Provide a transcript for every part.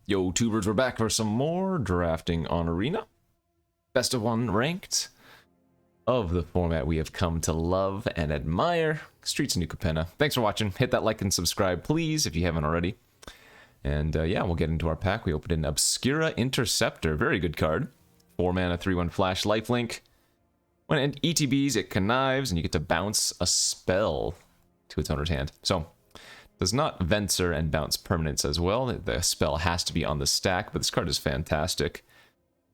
Yo, tubers, we're back for some more drafting on Arena. Best of one ranked of the format we have come to love and admire. Streets of New Capenna. Thanks for watching. Hit that like and subscribe, please, if you haven't already. And yeah, we'll get into our pack. We opened an Obscura Interceptor. Very good card. 4 mana, 3/1 flash, lifelink. When it ETBs, it connives, and you get to bounce a spell to its owner's hand. So, does not Venser and bounce permanents as well. The spell has to be on the stack, but this card is fantastic.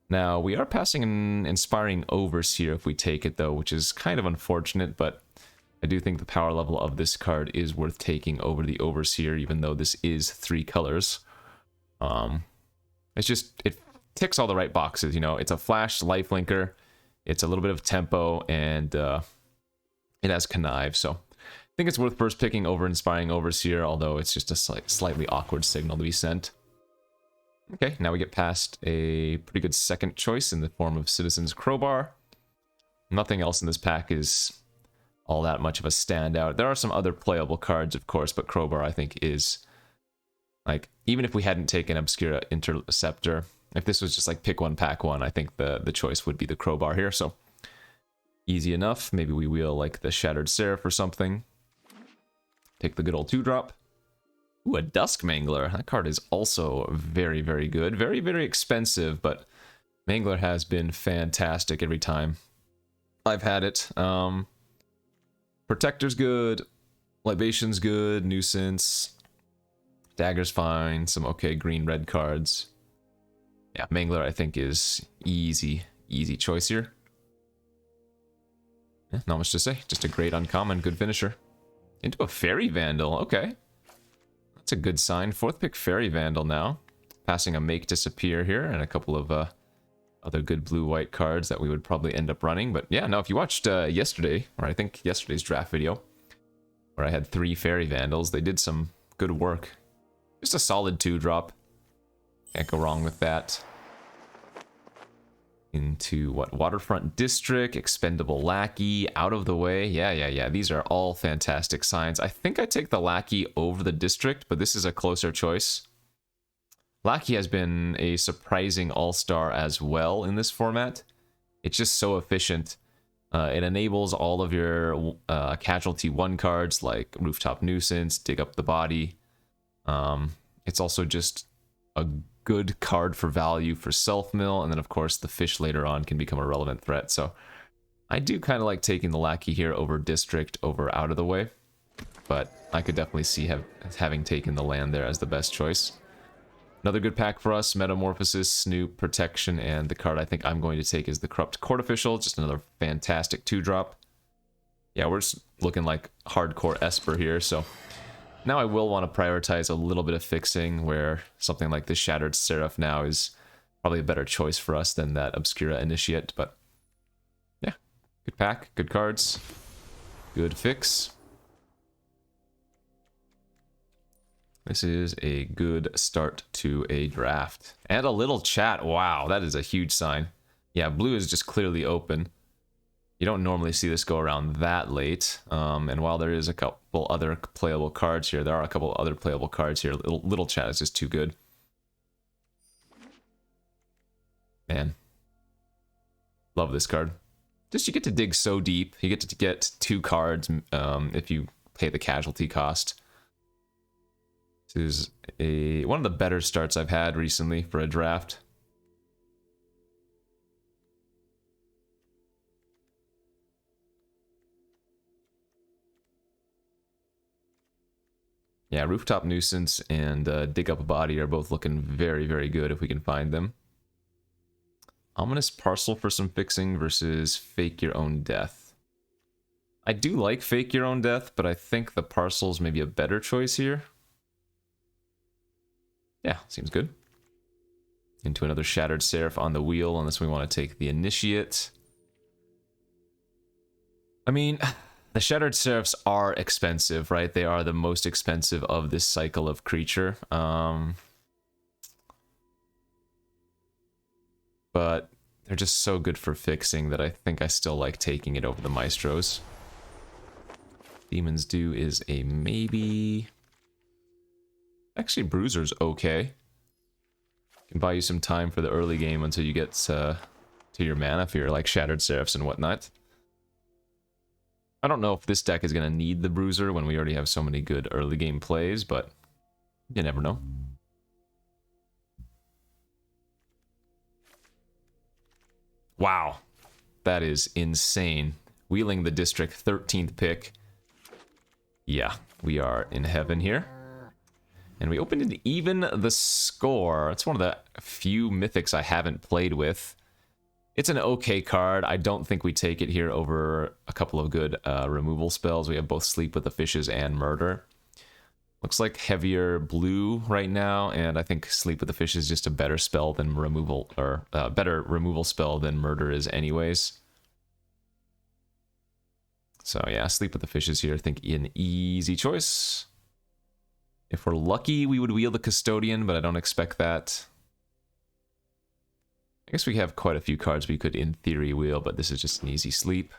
Now, we are passing an Inspiring Overseer if we take it, though, which is kind of unfortunate, but I do think the power level of this card is worth taking over the Overseer, even though this is 3 colors. It's just, it ticks all the right boxes, you know. It's a flash lifelinker, it's a little bit of tempo, and it has connive, so I think it's worth first picking over Inspiring Overseer, although it's just a slightly awkward signal to be sent. Okay, now we get past a pretty good second choice in the form of Citizen's Crowbar. Nothing else in this pack is all that much of a standout. There are some other playable cards, of course, but Crowbar, I think, is, like, even if we hadn't taken Obscura Interceptor, if this was just like pick one, pack one, I think the choice would be the Crowbar here, so easy enough. Maybe we wheel, like, the Shattered Seraph or something. Take the good old 2-drop. Ooh, a Dusk Mangler. That card is also very, very good. Very, very expensive, but Mangler has been fantastic every time I've had it. Protector's good. Libation's good. Nuisance. Dagger's fine. Some okay green-red cards. Yeah, Mangler, I think, is easy choice here. Yeah, not much to say. Just a great uncommon, good finisher. Into a Fairy Vandal, okay. That's a good sign. 4th pick Fairy Vandal now. Passing a Make Disappear here and a couple of other good blue-white cards that we would probably end up running. But yeah, no, if you watched yesterday, or I think yesterday's draft video, where I had 3 Fairy Vandals, they did some good work. Just a solid 2-drop. Can't go wrong with that. Into what? Waterfront District, Expendable Lackey, Out of the Way. Yeah. These are all fantastic signs. I think I take the Lackey over the District, but this is a closer choice. Lackey has been a surprising all-star as well in this format. It's just so efficient. It enables all of your Casualty 1 cards like Rooftop Nuisance, Dig Up the Body. It's also just a good card for value for self-mill, and then of course the fish later on can become a relevant threat. So I do kind of like taking the Lackey here over District, over Out of the Way, but I could definitely see having taken the land there as the best choice. Another good pack for us: Metamorphosis, Snoop, Protection, and the card I think I'm going to take is the Corrupt Court Official. Just another fantastic 2-drop. Yeah, we're just looking like hardcore Esper here, so now I will want to prioritize a little bit of fixing, where something like the Shattered Seraph now is probably a better choice for us than that Obscura Initiate. But yeah, good pack, good cards, good fix. This is a good start to a draft. And a little chat. Wow, that is a huge sign. Yeah, blue is just clearly open. You don't normally see this go around that late, and while there is a couple other playable cards here, there are a couple other playable cards here. Little chat is just too good. Man. Love this card. Just, you get to dig so deep. You get to get 2 cards if you pay the casualty cost. This is one of the better starts I've had recently for a draft. Yeah, Rooftop Nuisance and Dig Up a Body are both looking very, very good if we can find them. Ominous Parcel for some fixing versus Fake Your Own Death. I do like Fake Your Own Death, but I think the Parcel's maybe a better choice here. Yeah, seems good. Into another Shattered Seraph on the wheel, unless we want to take the Initiate. I mean, the Shattered Seraphs are expensive, right? They are the most expensive of this cycle of creature. But they're just so good for fixing that I think I still like taking it over the Maestros. Demon's Due is a maybe. Actually, Bruiser's okay. Can buy you some time for the early game until you get to your mana for your like Shattered Seraphs and whatnot. I don't know if this deck is going to need the Bruiser when we already have so many good early game plays, but you never know. Wow, that is insane. Wheeling the District, 13th pick. Yeah, we are in heaven here. And we opened it even the score. It's one of the few Mythics I haven't played with. It's an okay card. I don't think we take it here over a couple of good removal spells. We have both Sleep with the Fishes and Murder. Looks like heavier blue right now, and I think Sleep with the Fishes is just a better spell than removal, or better removal spell than Murder is anyways. So yeah, Sleep with the Fishes here, I think an easy choice. If we're lucky, we would wheel the Custodian, but I don't expect that. I guess we have quite a few cards we could, in theory, wheel, but this is just an easy sleep.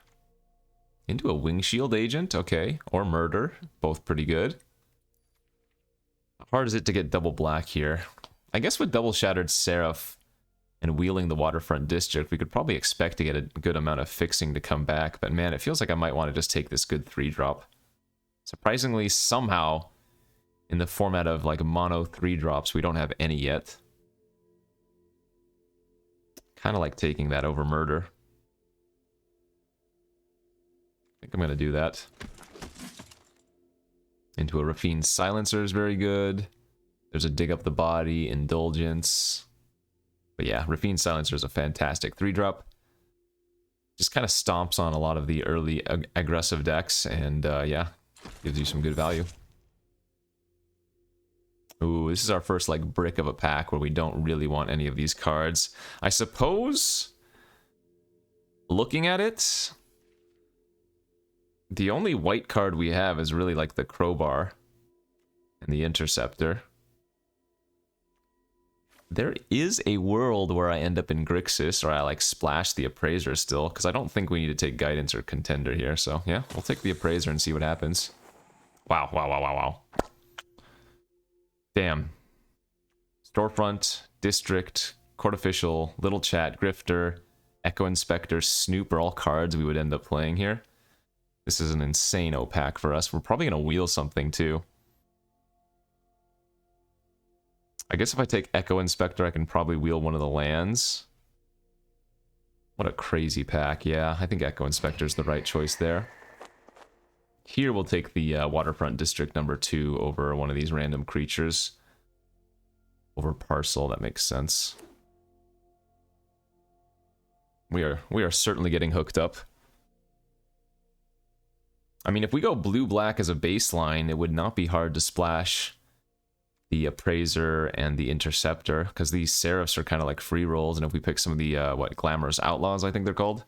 Into a Wingshield Agent, okay. Or Murder, both pretty good. How hard is it to get double black here? I guess with double Shattered Seraph and wheeling the Waterfront District, we could probably expect to get a good amount of fixing to come back, but man, it feels like I might want to just take this good 3-drop. Surprisingly, somehow, in the format of like mono 3-drops, we don't have any yet. Kind of like taking that over Murder. I think I'm going to do that. Into a Raffine's Silencer is very good. There's a Dig Up the Body, Indulgence. But yeah, Raffine's Silencer is a fantastic 3-drop. Just kind of stomps on a lot of the early aggressive decks, and yeah, gives you some good value. Ooh, this is our first like brick of a pack where we don't really want any of these cards. I suppose, looking at it, the only white card we have is really like the Crowbar and the Interceptor. There is a world where I end up in Grixis, or I like splash the Appraiser still, because I don't think we need to take Guidance or Contender here. So yeah, we'll take the Appraiser and see what happens. Wow, wow, wow, wow, wow. Damn. Storefront, District, Court Official, Little Chat, Grifter, Echo Inspector, Snoop are all cards we would end up playing here. This is an insane opaque for us. We're probably going to wheel something too. I guess if I take Echo Inspector, I can probably wheel one of the lands. What a crazy pack. Yeah, I think Echo Inspector is the right choice there. Here we'll take the Waterfront District number 2 over one of these random creatures. Over Parcel, that makes sense. We are certainly getting hooked up. I mean, if we go blue-black as a baseline, it would not be hard to splash the Appraiser and the Interceptor, because these Seraphs are kind of like free rolls, and if we pick some of the, Glamorous Outlaws, I think they're called,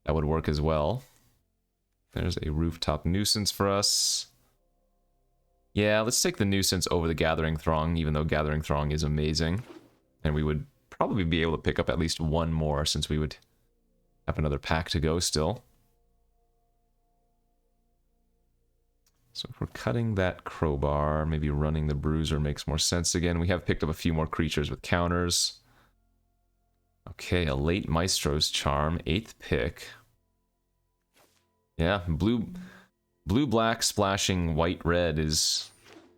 that would work as well. There's a Rooftop Nuisance for us. Yeah, let's take the Nuisance over the Gathering Throng, even though Gathering Throng is amazing. And we would probably be able to pick up at least one more, since we would have another pack to go still. So if we're cutting that Crowbar, maybe running the Bruiser makes more sense again. We have picked up a few more creatures with counters. Okay, a late Maestro's Charm, 8th pick. Yeah, blue-black splashing white-red is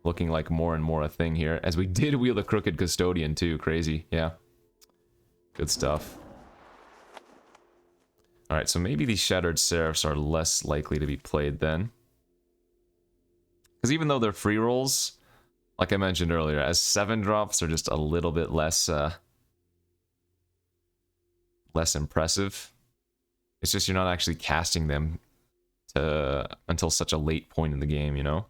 looking like more and more a thing here. As we did wheel the Crooked Custodian too, crazy, yeah. Good stuff. Alright, so maybe these Shattered Seraphs are less likely to be played then. Because even though they're free rolls, like I mentioned earlier, as 7-drops, they're just a little bit less, less impressive. It's just you're not actually casting them until such a late point in the game, you know?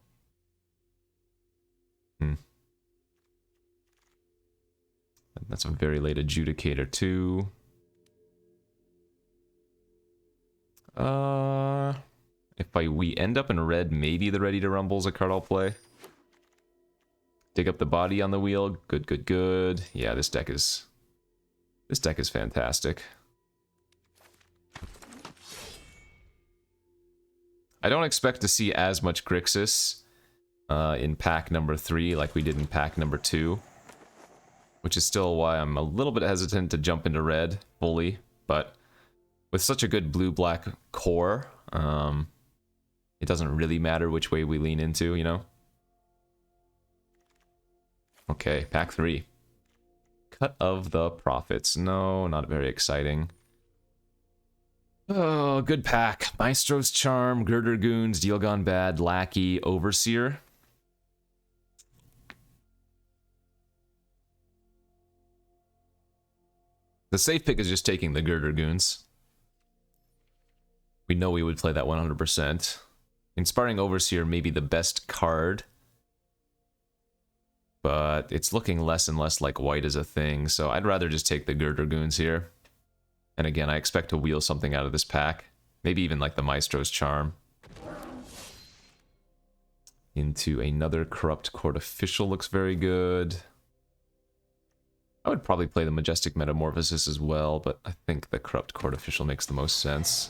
That's a very late Adjudicator too. If we end up in red, maybe the Ready to Rumble's a card I'll play. Dig Up the Body on the wheel. Good, good, good. Yeah, this deck is fantastic. I don't expect to see as much Grixis in pack number 3 like we did in pack number 2. which is still why I'm a little bit hesitant to jump into red fully, but with such a good blue-black core, it doesn't really matter which way we lean into, you know? Okay, pack 3. Cut of the Prophets. No, not very exciting. Oh, good pack. Maestro's Charm, Girder Goons, Deal Gone Bad, Lackey, Overseer. The safe pick is just taking the Girder Goons. We know we would play that 100%. Inspiring Overseer may be the best card, but it's looking less and less like white is a thing, so I'd rather just take the Girder Goons here. And again, I expect to wheel something out of this pack. Maybe even like the Maestro's Charm. Into another Corrupt Court Official looks very good. I would probably play the Majestic Metamorphosis as well, but I think the Corrupt Court Official makes the most sense.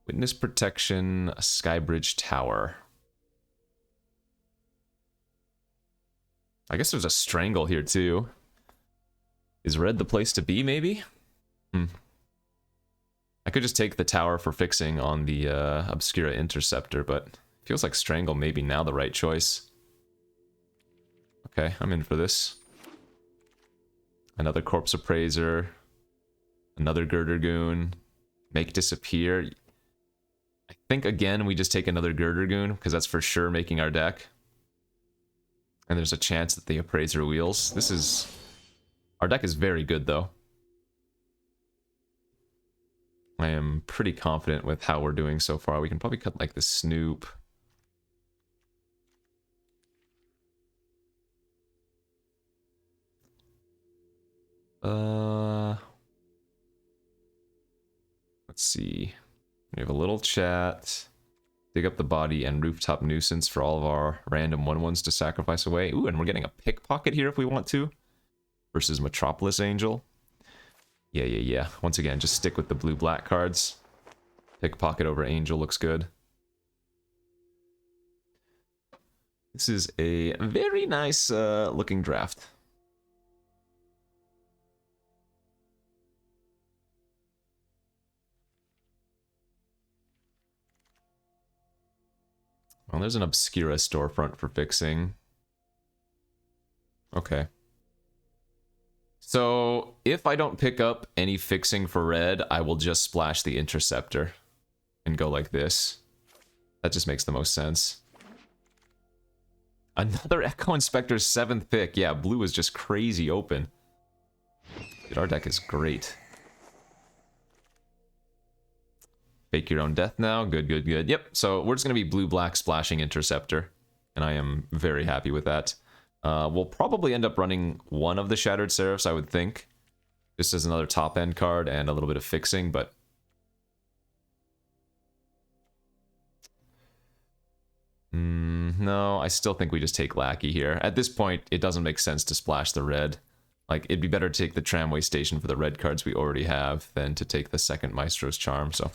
Witness Protection, a Skybridge Tower. I guess there's a Strangle here too. Is red the place to be, maybe? I could just take the tower for fixing on the Obscura Interceptor, but it feels like Strangle may be now the right choice. Okay, I'm in for this. Another Corpse Appraiser. Another Girder Goon. Make Disappear. I think, again, we just take another Girder Goon, because that's for sure making our deck. And there's a chance that the Appraiser wheels. This is... Our deck is very good, though. I am pretty confident with how we're doing so far. We can probably cut, like, the Snoop. Let's see. We have a little chat. Dig up the body and Rooftop Nuisance for all of our random 1/1s to sacrifice away. Ooh, and we're getting a Pickpocket here if we want to. Versus Metropolis Angel. Yeah. Once again, just stick with the blue-black cards. Pickpocket over Angel looks good. This is a very nice looking draft. Well, there's an Obscura storefront for fixing. Okay. So, if I don't pick up any fixing for red, I will just splash the Interceptor and go like this. That just makes the most sense. Another Echo Inspector's 7th pick. Yeah, blue is just crazy open. Dude, our deck is great. Fake your own death now. Good. Yep, so we're just going to be blue-black splashing Interceptor. And I am very happy with that. We'll probably end up running one of the Shattered Seraphs, I would think. Just as another top-end card and a little bit of fixing, but... no, I still think we just take Lackey here. At this point, it doesn't make sense to splash the red. Like, it'd be better to take the Tramway Station for the red cards we already have than to take the second Maestro's Charm, so...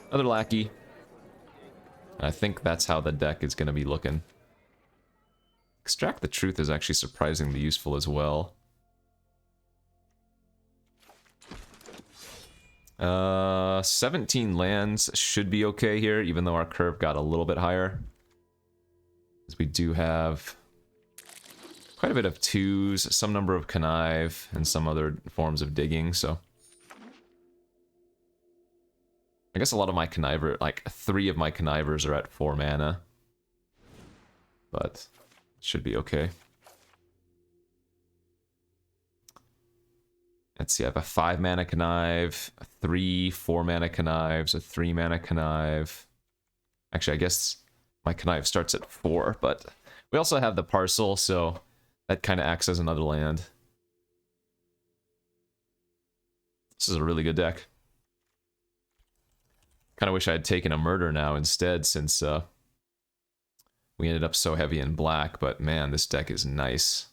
Another Lackey. And I think that's how the deck is going to be looking. Extract the Truth is actually surprisingly useful as well. 17 lands should be okay here, even though our curve got a little bit higher. Because we do have quite a bit of 2s, some number of Connive, and some other forms of digging, so... I guess a lot of my Conniver, like 3 of my Connivers are at 4 mana. But... should be okay. Let's see, I have a 5 mana Connive, 3 4 mana Connives, a 3 mana Connive. Actually, I guess my Connive starts at 4, but we also have the Parcel, so that kind of acts as another land. This is a really good deck. Kind of wish I had taken a Murder now instead, since we ended up so heavy in black, but man, this deck is nice.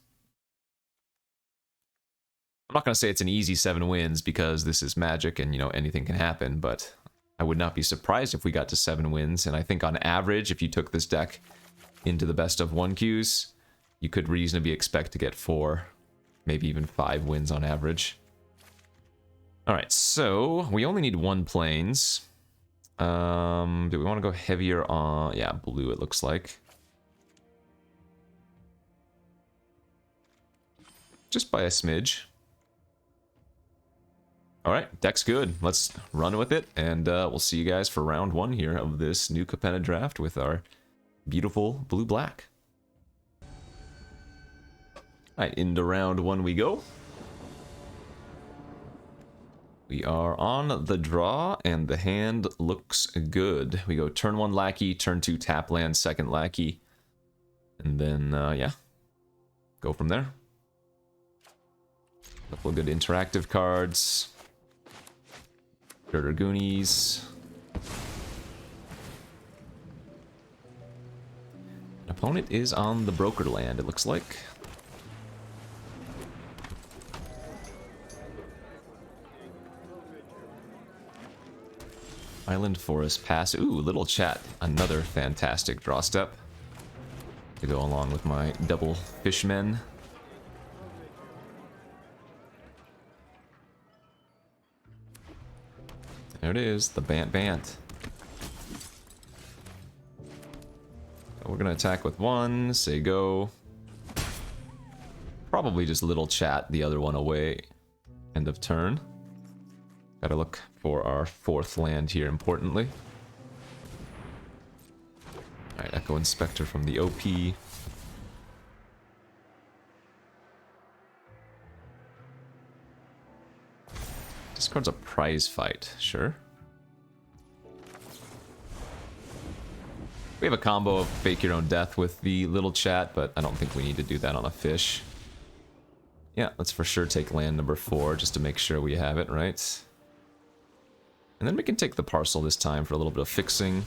I'm not going to say it's an easy 7 wins, because this is Magic and, you know, anything can happen, but I would not be surprised if we got to 7 wins, and I think on average, if you took this deck into the best of 1 queues, you could reasonably expect to get 4, maybe even 5 wins on average. Alright, so we only need 1 plains. Do we want to go heavier on... yeah, blue it looks like. Just by a smidge. Alright, deck's good. Let's run with it, and we'll see you guys for round 1 here of this new Capenna draft with our beautiful blue-black. Alright, into round 1 we go. We are on the draw, and the hand looks good. We go turn 1 Lackey, turn 2 tap land, second Lackey. And then, yeah, go from there. Couple of good interactive cards. Girder Goonies. An opponent is on the broker land, it looks like. Island Forest Pass. Ooh, Little Chat. Another fantastic draw step to go along with my double Fishmen. There it is, the Bant Bant. We're gonna attack with 1, say go. Probably just Little Chat the other one away. End of turn. Gotta look for our 4th land here, importantly. Alright, Echo Inspector from the OP. This card's a prize fight, sure. We have a combo of Fake Your Own Death with the Little Chat, but I don't think we need to do that on a fish. Yeah, let's for sure take land number 4 just to make sure we have it, right? And then we can take the parcel this time for a little bit of fixing.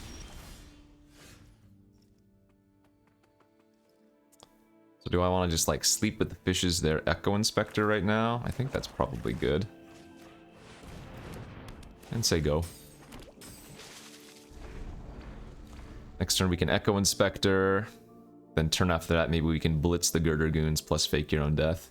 So do I want to just like sleep with the fishes there, Echo Inspector right now? I think that's probably good. And say go. Next turn we can Echo Inspector. Then turn after that maybe we can blitz the Girder Goons plus Fake Your Own Death.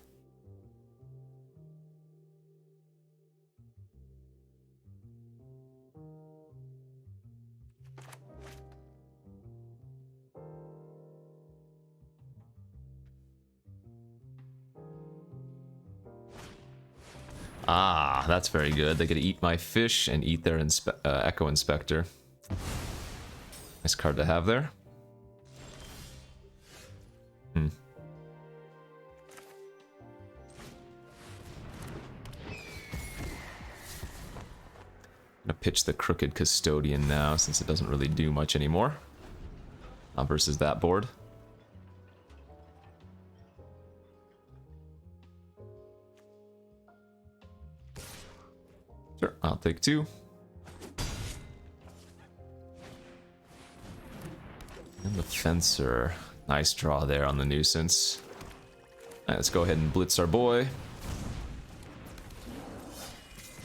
Ah, that's very good. They get to eat my fish and eat their Echo Inspector. Nice card to have there. Hmm. I'm gonna pitch the Crooked Custodian now, since it doesn't really do much anymore. Versus that board. Sure, I'll take 2. And the Fencer. Nice draw there on the Nuisance. Alright, let's go ahead and blitz our boy.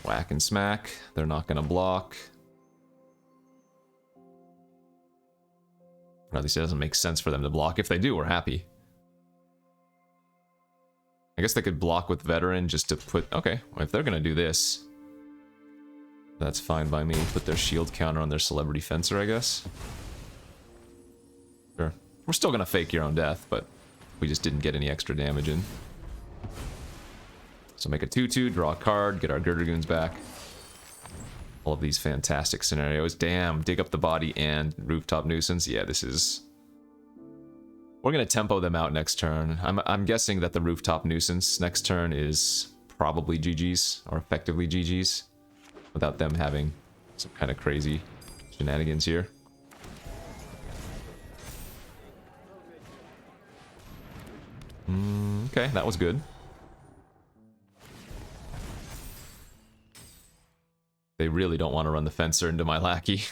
Whack and smack. They're not gonna block. Or at least it doesn't make sense for them to block. If they do, we're happy. I guess they could block with Veteran just to put... okay, well, if they're gonna do this... that's fine by me. Put their shield counter on their Celebrity Fencer, I guess. Sure. We're still gonna Fake Your Own Death, but we just didn't get any extra damage in. So make a 2/2, draw a card, get our Girder Goons back. All of these fantastic scenarios. Damn, dig up the body and Rooftop Nuisance. Yeah, this is... we're gonna tempo them out next turn. I'm guessing that the Rooftop Nuisance next turn is probably GG's, or effectively GG's. Without them having some kind of crazy shenanigans here. Okay, that was good. They really don't want to run the Fencer into my Lackey.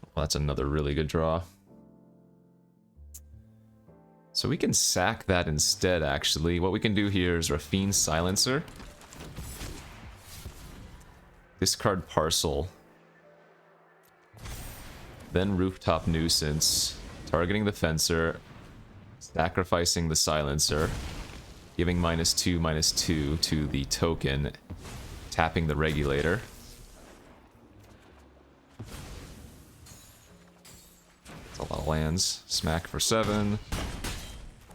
Well, that's another really good draw. So we can sack that instead, actually. What we can do here is Raffine's Silencer. Discard Parcel. then Rooftop Nuisance, targeting the Fencer, sacrificing the Silencer, giving -2/-2 to the token, tapping the Regulator. That's a lot of lands. Smack for 7.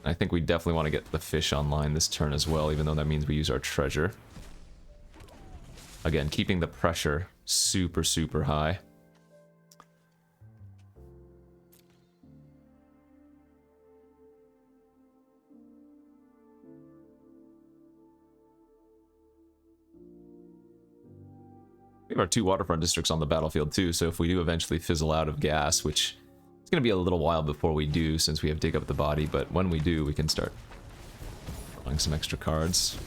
I think we definitely want to get the fish online this turn as well, even though that means we use our treasure. Again, keeping the pressure super, super high. We have our 2 waterfront districts on the battlefield too, so if we do eventually fizzle out of gas, which it's going to be a little while before we do since we have Dig Up the Body, but when we do, we can start drawing some extra cards.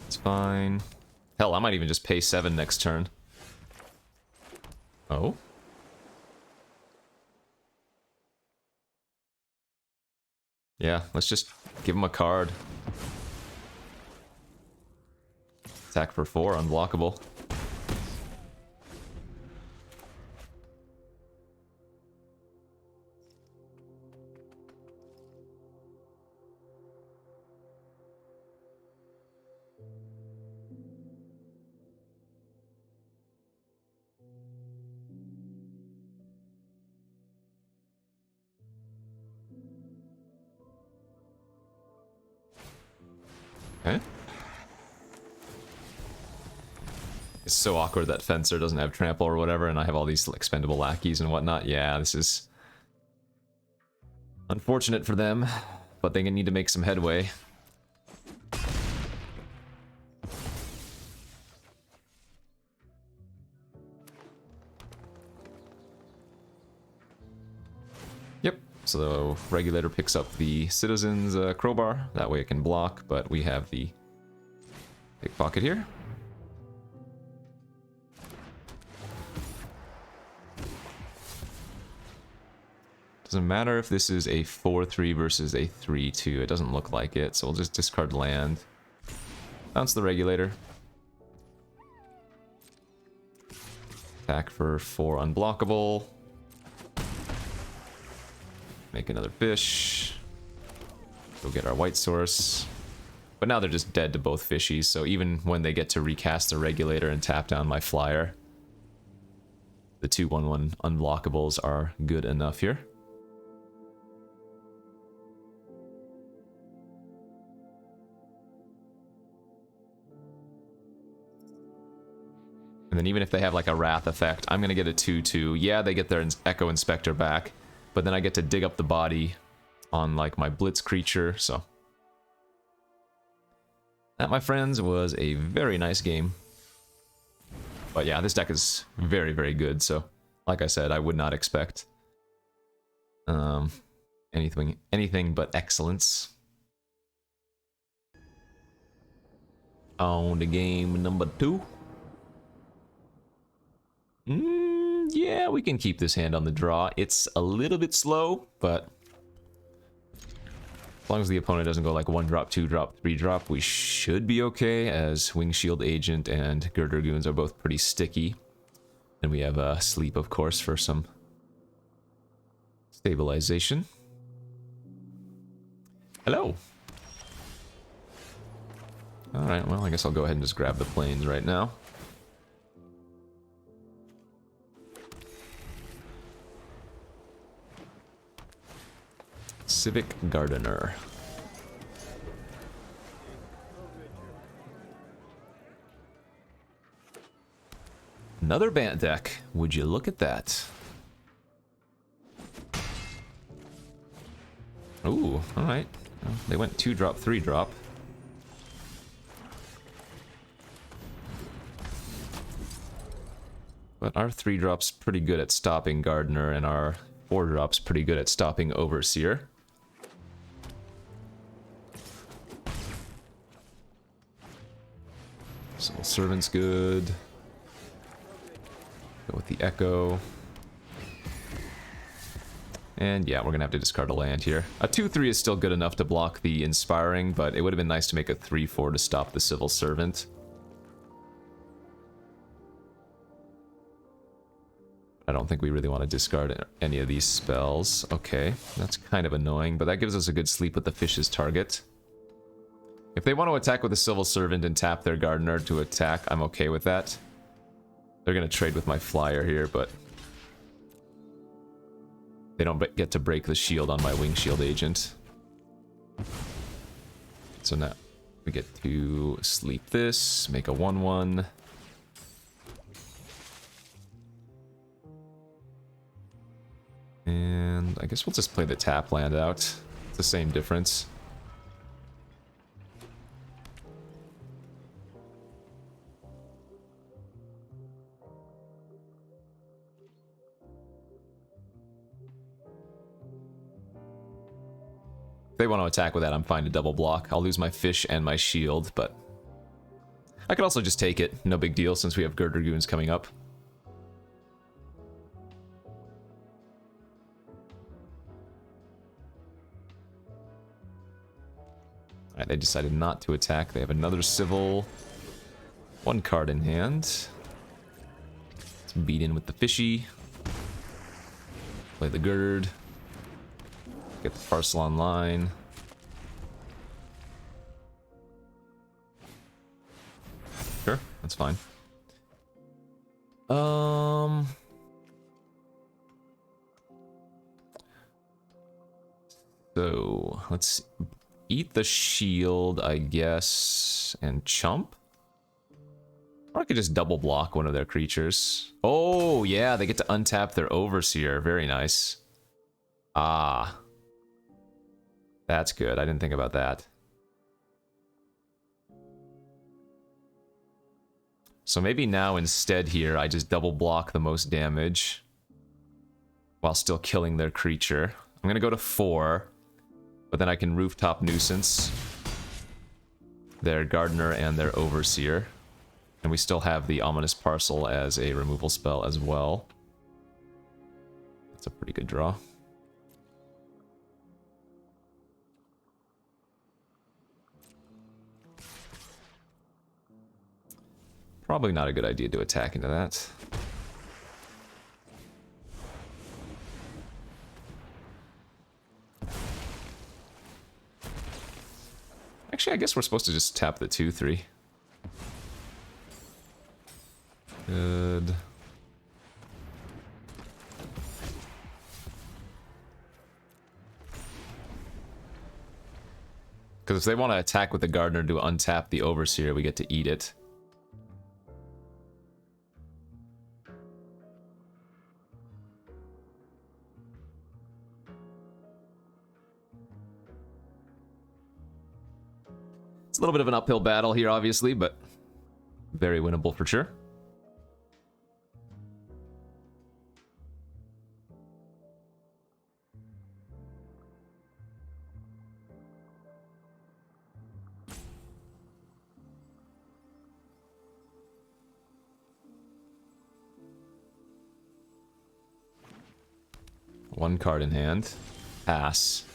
It's fine. Hell, I might even just pay 7 next turn. Oh? Yeah, let's just give him a card. Attack for 4, unblockable. Okay. It's so awkward that Fencer doesn't have trample or whatever, and I have all these expendable lackeys and whatnot. Yeah, this is unfortunate for them, but they need to make some headway. Yep, so the Regulator picks up the Citizen's Crowbar. That way it can block, but we have the Pickpocket here. Doesn't matter if this is a 4-3 versus a 3-2. It doesn't look like it, so we'll just discard land. Bounce the Regulator. Attack for 4 unblockable. Make another fish. Go get our white source. But now they're just dead to both fishies, so even when they get to recast the Regulator and tap down my flyer, the 2/1/1 unblockables are good enough here. And then even if they have like a Wrath effect, I'm going to get a 2/2. Yeah, they get their Echo Inspector back, but then I get to dig up the body on like my Blitz creature, so... That, my friends, was a very nice game. But yeah, this deck is very, very good, so like I said, I would not expect anything but excellence. On to game number 2. Yeah, we can keep this hand on the draw. It's a little bit slow, but as long as the opponent doesn't go like 1-drop, 2-drop, 3-drop, we should be okay, as Wingshield Agent and Girder Goons are both pretty sticky. And we have Sleep, of course, for some stabilization. Hello! Alright, well, I guess I'll go ahead and just grab the planes right now. Civic Gardener. Another Bant deck. Would you look at that? Ooh, alright. Well, they went 2-drop, 3-drop. But our 3-drop's pretty good at stopping Gardener, and our 4-drop's pretty good at stopping Overseer. Soul Servant's good. Go with the Echo. And yeah, we're going to have to discard a land here. A 2-3 is still good enough to block the Inspiring, but it would have been nice to make a 3-4 to stop the Civil Servant. I don't think we really want to discard any of these spells. Okay, that's kind of annoying, but that gives us a good sleep with the Fish's target. If they want to attack with a Civil Servant and tap their Gardener to attack, I'm okay with that. They're going to trade with my Flyer here, but they don't get to break the shield on my Wing Shield Agent. So now we get to sleep this, make a 1-1. And I guess we'll just play the tap land out. It's the same difference. If they want to attack with that, I'm fine to double block. I'll lose my fish and my shield, but I could also just take it. No big deal since we have Girder Goons coming up. Alright, they decided not to attack. They have another Civil. One card in hand. Let's beat in with the Fishy. Play the Gird. Get the Parcel online. Sure, that's fine. So, let's eat the shield, I guess, and chump? Or I could just double block one of their creatures. Oh, yeah, they get to untap their Overseer. Very nice. Ah. That's good. I didn't think about that. So maybe now instead here, I just double block the most damage while still killing their creature. I'm going to go to 4, but then I can Rooftop Nuisance their Gardener and their Overseer. And we still have the Ominous Parcel as a removal spell as well. That's a pretty good draw. Probably not a good idea to attack into that. Actually, I guess we're supposed to just tap the 2-3. Good. Because if they want to attack with the Gardener to untap the Overseer, we get to eat it. It's a little bit of an uphill battle here, obviously, but very winnable for sure. One card in hand. Pass.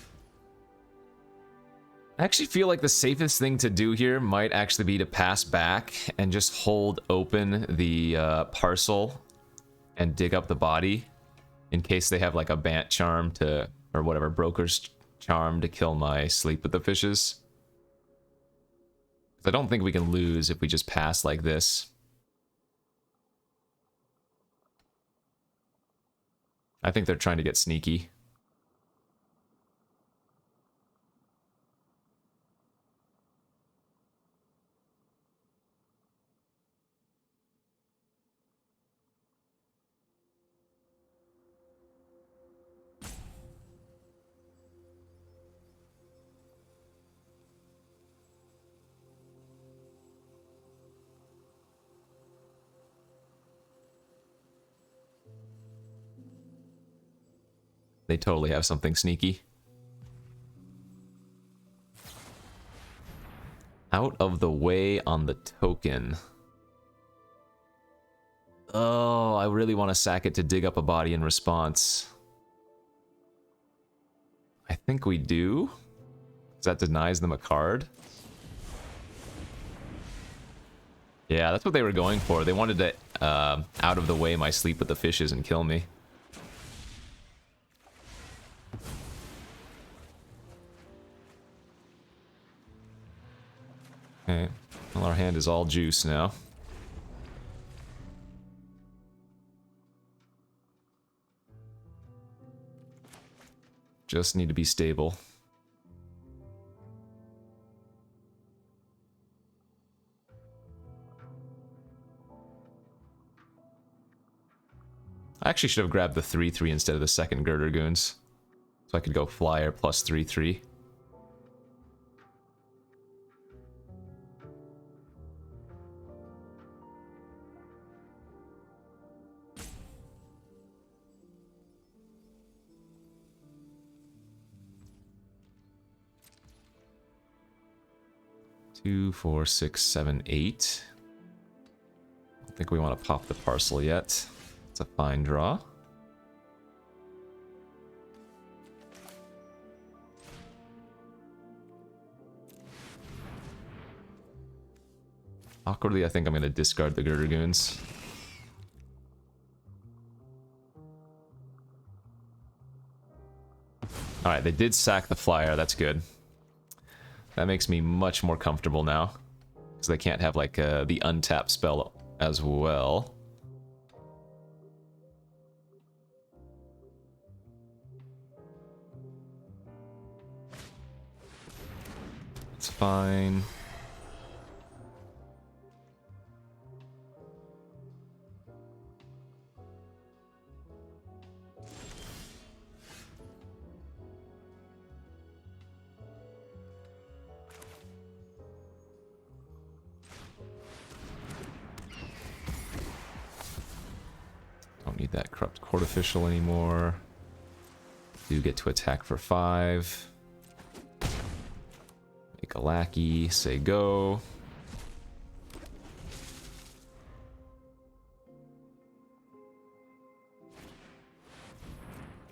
I actually feel like the safest thing to do here might actually be to pass back and just hold open the parcel and dig up the body in case they have like a Bant Charm to, or whatever, Broker's Charm to kill my Sleep with the Fishes. I don't think we can lose if we just pass like this. I think they're trying to get sneaky. They totally have something sneaky. Out of the way on the token. Oh, I really want to sack it to dig up a body in response. think we do. 'Cause that denies them a card. Yeah, that's what they were going for. They wanted to out of the way my Sleep with the Fishes and kill me. Okay, well, our hand is all juice now. Just need to be stable. I actually should have grabbed the 3/3 instead of the second Girder Goons. So I could go Flyer plus 3/3. Two, 4, 6, 7, 8. I don't think we want to pop the parcel yet. It's a fine draw. Awkwardly, I think I'm going to discard the Girder Goons. Alright, they did sack the Flyer. That's good. That makes me much more comfortable now. Because they can't have, like, the untap spell as well. It's fine. Don't need that Corrupt Court Official anymore. Do get to attack for 5. Make a lackey, say go.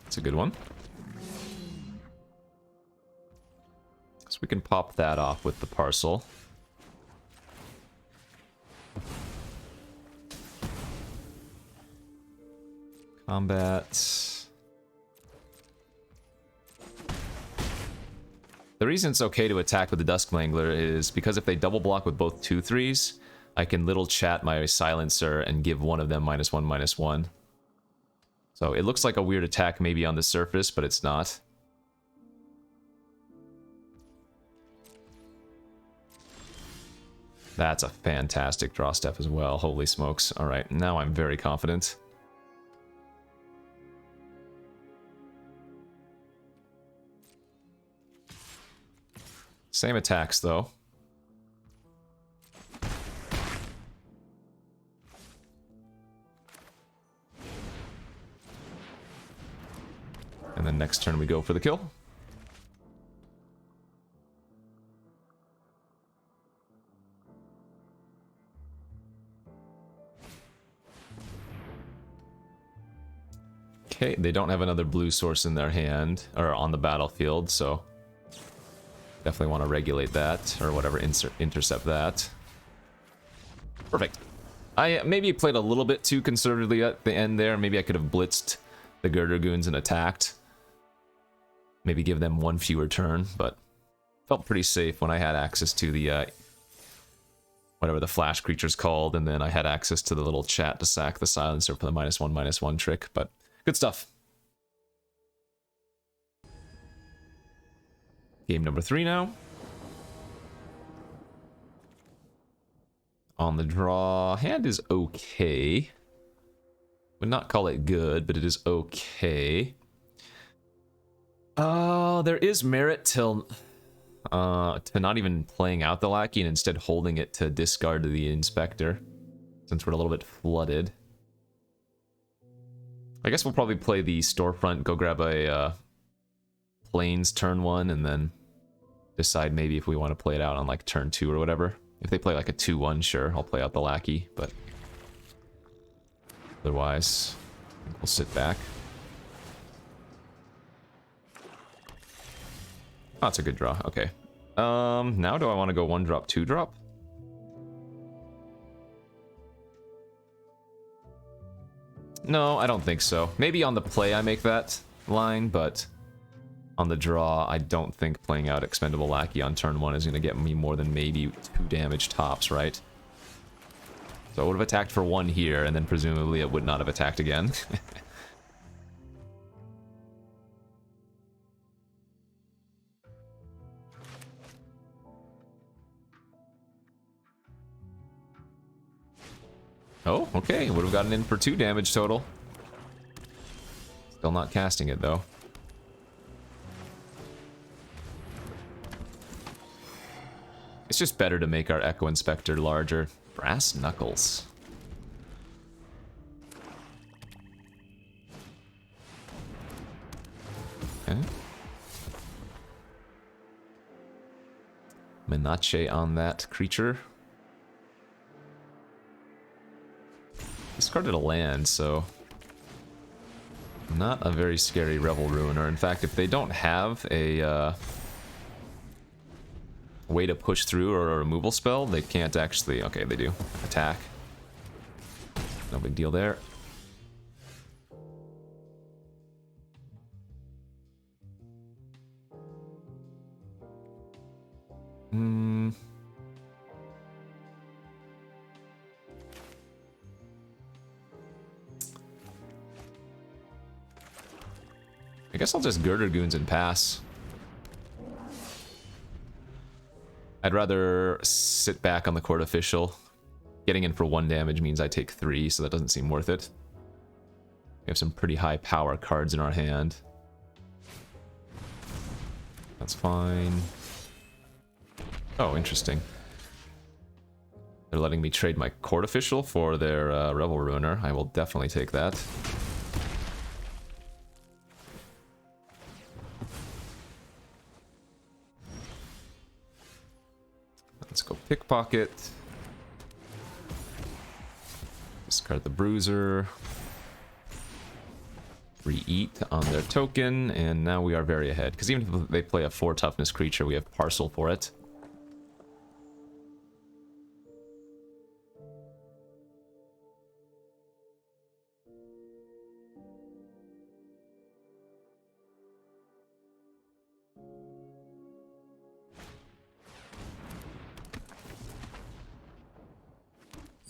That's a good one. So we can pop that off with the parcel. Combat. The reason it's okay to attack with the Dusk Mangler is because if they double block with both 2/3s, I can little chat my Silencer and give one of them -1/-1. So it looks like a weird attack maybe on the surface, but it's not. That's a fantastic draw step as well. Holy smokes. Alright, now I'm very confident. Same attacks, though. And then next turn we go for the kill. Okay, they don't have another blue source in their hand, or on the battlefield, so definitely want to regulate that, or whatever, intercept that. Perfect. I maybe played a little bit too conservatively at the end there. Maybe I could have blitzed the Girder Goons and attacked. Maybe give them one fewer turn, but felt pretty safe when I had access to the, whatever the flash creature's called, and then I had access to the little chat to sack the Silencer for the -1/-1 trick, but good stuff. Game number 3 now. On the draw, hand is okay. Would not call it good, but it is okay. There is merit to not even playing out the lackey and instead holding it to discard the Inspector, since we're a little bit flooded. I guess we'll probably play the Storefront, go grab a Plains turn 1, and then decide maybe if we want to play it out on like turn 2 or whatever. If they play like a 2/1, sure, I'll play out the lackey, but otherwise, we'll sit back. Oh, it's a good draw. Okay. Now do I want to go 1-drop, 2-drop? No, I don't think so. Maybe on the play I make that line, but on the draw, I don't think playing out Expendable Lackey on turn 1 is going to get me more than maybe 2 damage tops, right? So I would have attacked for 1 here, and then presumably it would not have attacked again. Oh, okay. Would have gotten in for 2 damage total. Still not casting it, though. It's just better to make our Echo Inspector larger. Brass Knuckles. Okay. Menace on that creature. Discarded a land, so not a very scary Revel Ruiner. In fact, if they don't have a way to push through or a removal spell, they can't actually... Okay, they do. Attack. No big deal there. I guess I'll just Girder Goons and pass. I'd rather sit back on the Court Official. Getting in for 1 damage means I take 3, so that doesn't seem worth it. We have some pretty high power cards in our hand. That's fine. Oh, interesting. They're letting me trade my Court Official for their Revel Ruiner. I will definitely take that. Let's go Pickpocket. Discard the Bruiser. Re-eat on their token, and now we are very ahead. Because even if they play a 4 toughness creature, we have Parcel for it.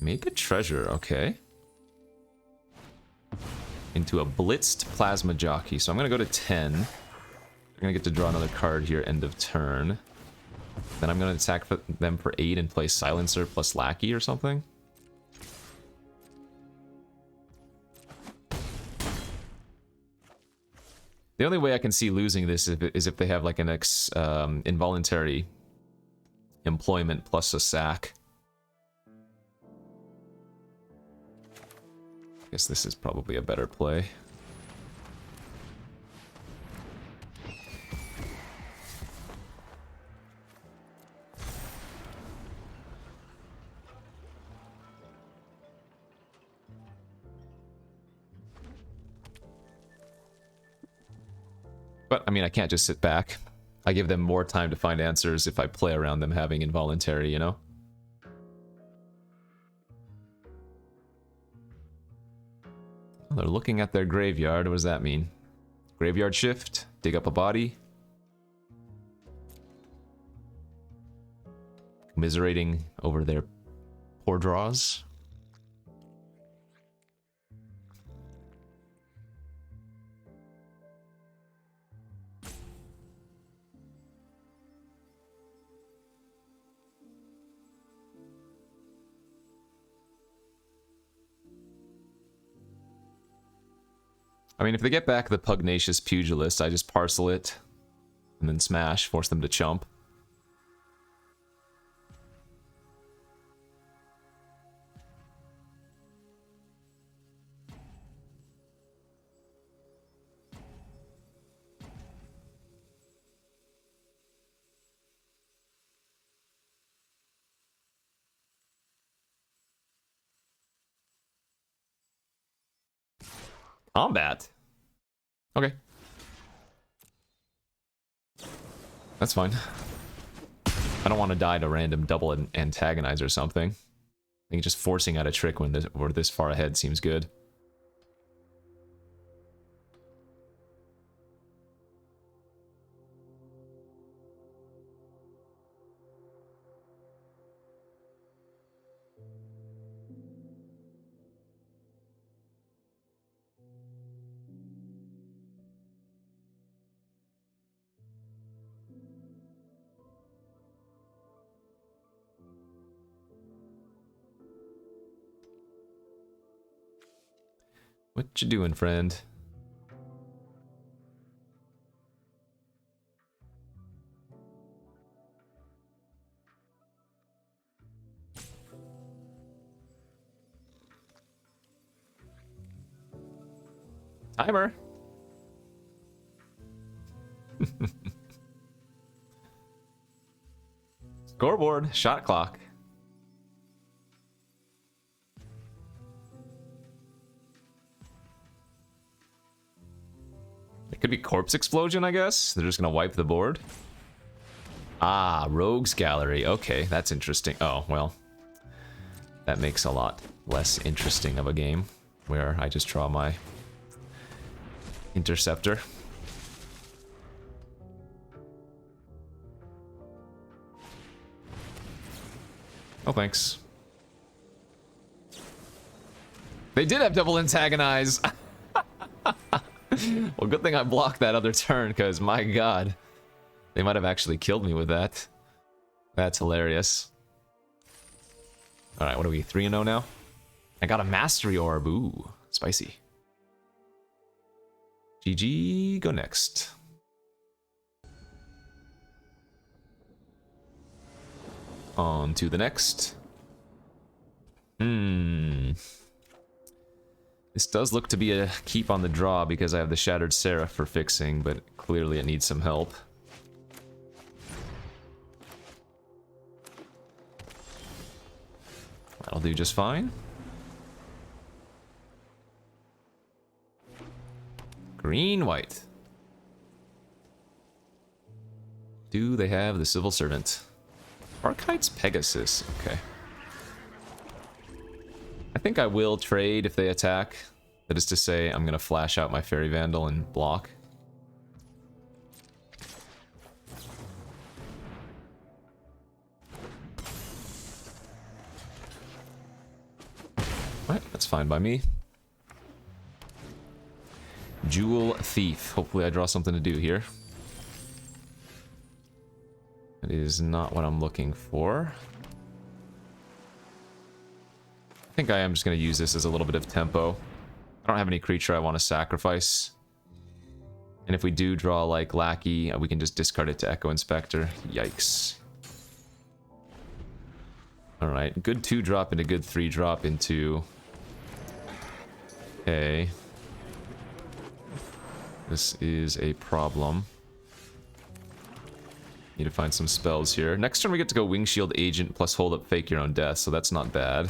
Make a treasure, okay. Into a blitzed Plasma Jockey. So I'm going to go to 10. I'm going to get to draw another card here, end of turn. Then I'm going to attack them for 8 and play Silencer plus Lackey or something. The only way I can see losing this is if they have like an involuntary employment plus a sack. Guess this is probably a better play. But, I mean, I can't just sit back. I give them more time to find answers if I play around them having involuntary, you know? Well, they're looking at their graveyard. What does that mean? Graveyard shift? Dig up a body? Commiserating over their poor draws? I mean, if they get back the Pugnacious Pugilist, I just parcel it and then smash, force them to chump. Combat. Okay. That's fine. I don't want to die to random double antagonize or something. I think just forcing out a trick when we're this far ahead seems good. What you doing, friend? Timer. Scoreboard, shot clock. It could be corpse explosion, I guess. They're just gonna wipe the board. Ah, rogues gallery. Okay, that's interesting. Oh, well. That makes a lot less interesting of a game where I just draw my interceptor. Oh, thanks. They did have double antagonize. Well, good thing I blocked that other turn, because my god. They might have actually killed me with that. That's hilarious. Alright, what are we, 3-0 now? I got a Mastery Orb. Ooh, spicy. GG, go next. On to the next. This does look to be a keep on the draw because I have the Shattered Seraph for fixing, but clearly it needs some help. That'll do just fine. Green, white. Do they have the Civil Servant? Archite's Pegasus, okay. I think I will trade if they attack. That is to say, I'm gonna flash out my Fairy Vandal and block. Alright, that's fine by me. Jewel Thief. Hopefully I draw something to do here. That is not what I'm looking for. I think I am just going to use this as a little bit of tempo. I don't have any creature I want to sacrifice. And if we do draw like Lackey, we can just discard it to Echo Inspector. Yikes. Alright, good 2-drop into good 3-drop into... Okay. This is a problem. Need to find some spells here. Next turn we get to go Wing Shield Agent plus hold up Fake Your Own Death, so that's not bad.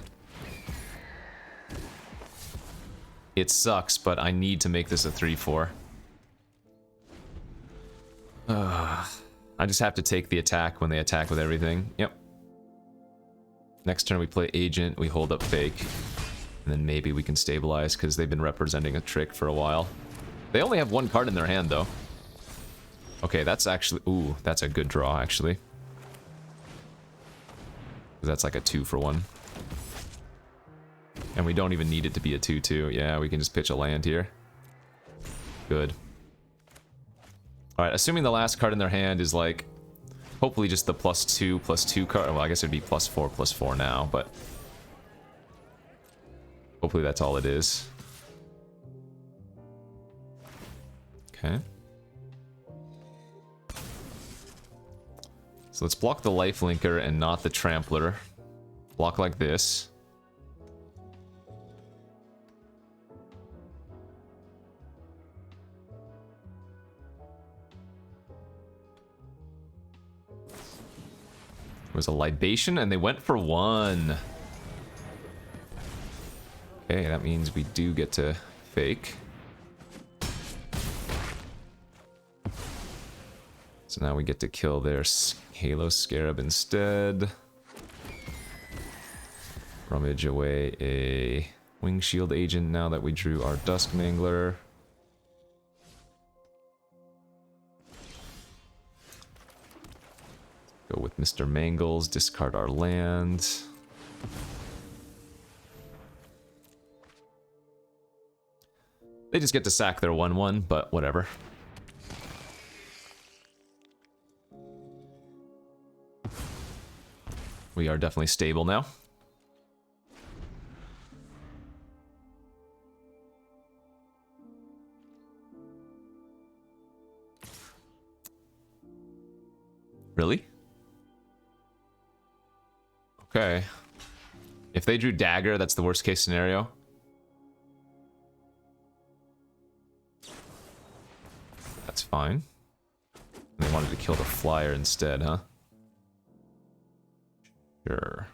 It sucks, but I need to make this a 3-4. I just have to take the attack when they attack with everything. Yep. Next turn we play Agent, we hold up Fake. And then maybe we can stabilize, because they've been representing a trick for a while. They only have one card in their hand, though. Okay, that's actually... Ooh, that's a good draw, actually. That's like a 2-for-1. And we don't even need it to be a 2-2. Yeah, we can just pitch a land here. Good. Alright, assuming the last card in their hand is like... Hopefully just the +2/+2 card. Well, I guess it'd be +4/+4 now, but... Hopefully that's all it is. Okay. So let's block the Lifelinker and not the Trampler. Block like this. It was a Libation and they went for 1. Okay, that means we do get to fake. So now we get to kill their Halo Scarab instead. Rummage away a Wing Shield Agent now that we drew our Dusk Mangler. Go with Mr. Mangles, discard our land. They just get to sack their 1/1, but whatever. We are definitely stable now. Really? Okay. If they drew Dagger, that's the worst case scenario. That's fine. They wanted to kill the flyer instead, huh? Sure.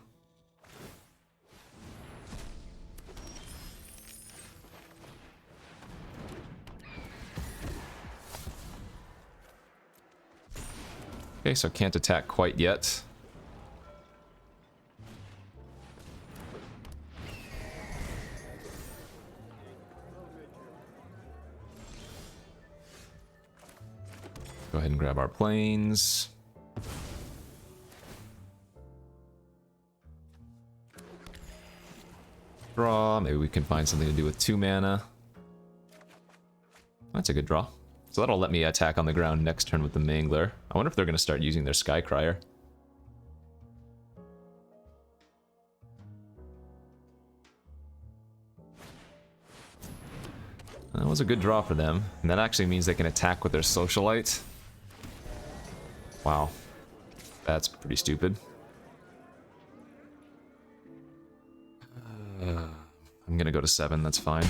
Okay, so can't attack quite yet. Go ahead and grab our planes. Draw. Maybe we can find something to do with 2 mana. That's a good draw. So that'll let me attack on the ground next turn with the Mangler. I wonder if they're going to start using their Skycrier. That was a good draw for them. And that actually means they can attack with their Socialite. Wow. That's pretty stupid. I'm gonna go to 7, that's fine.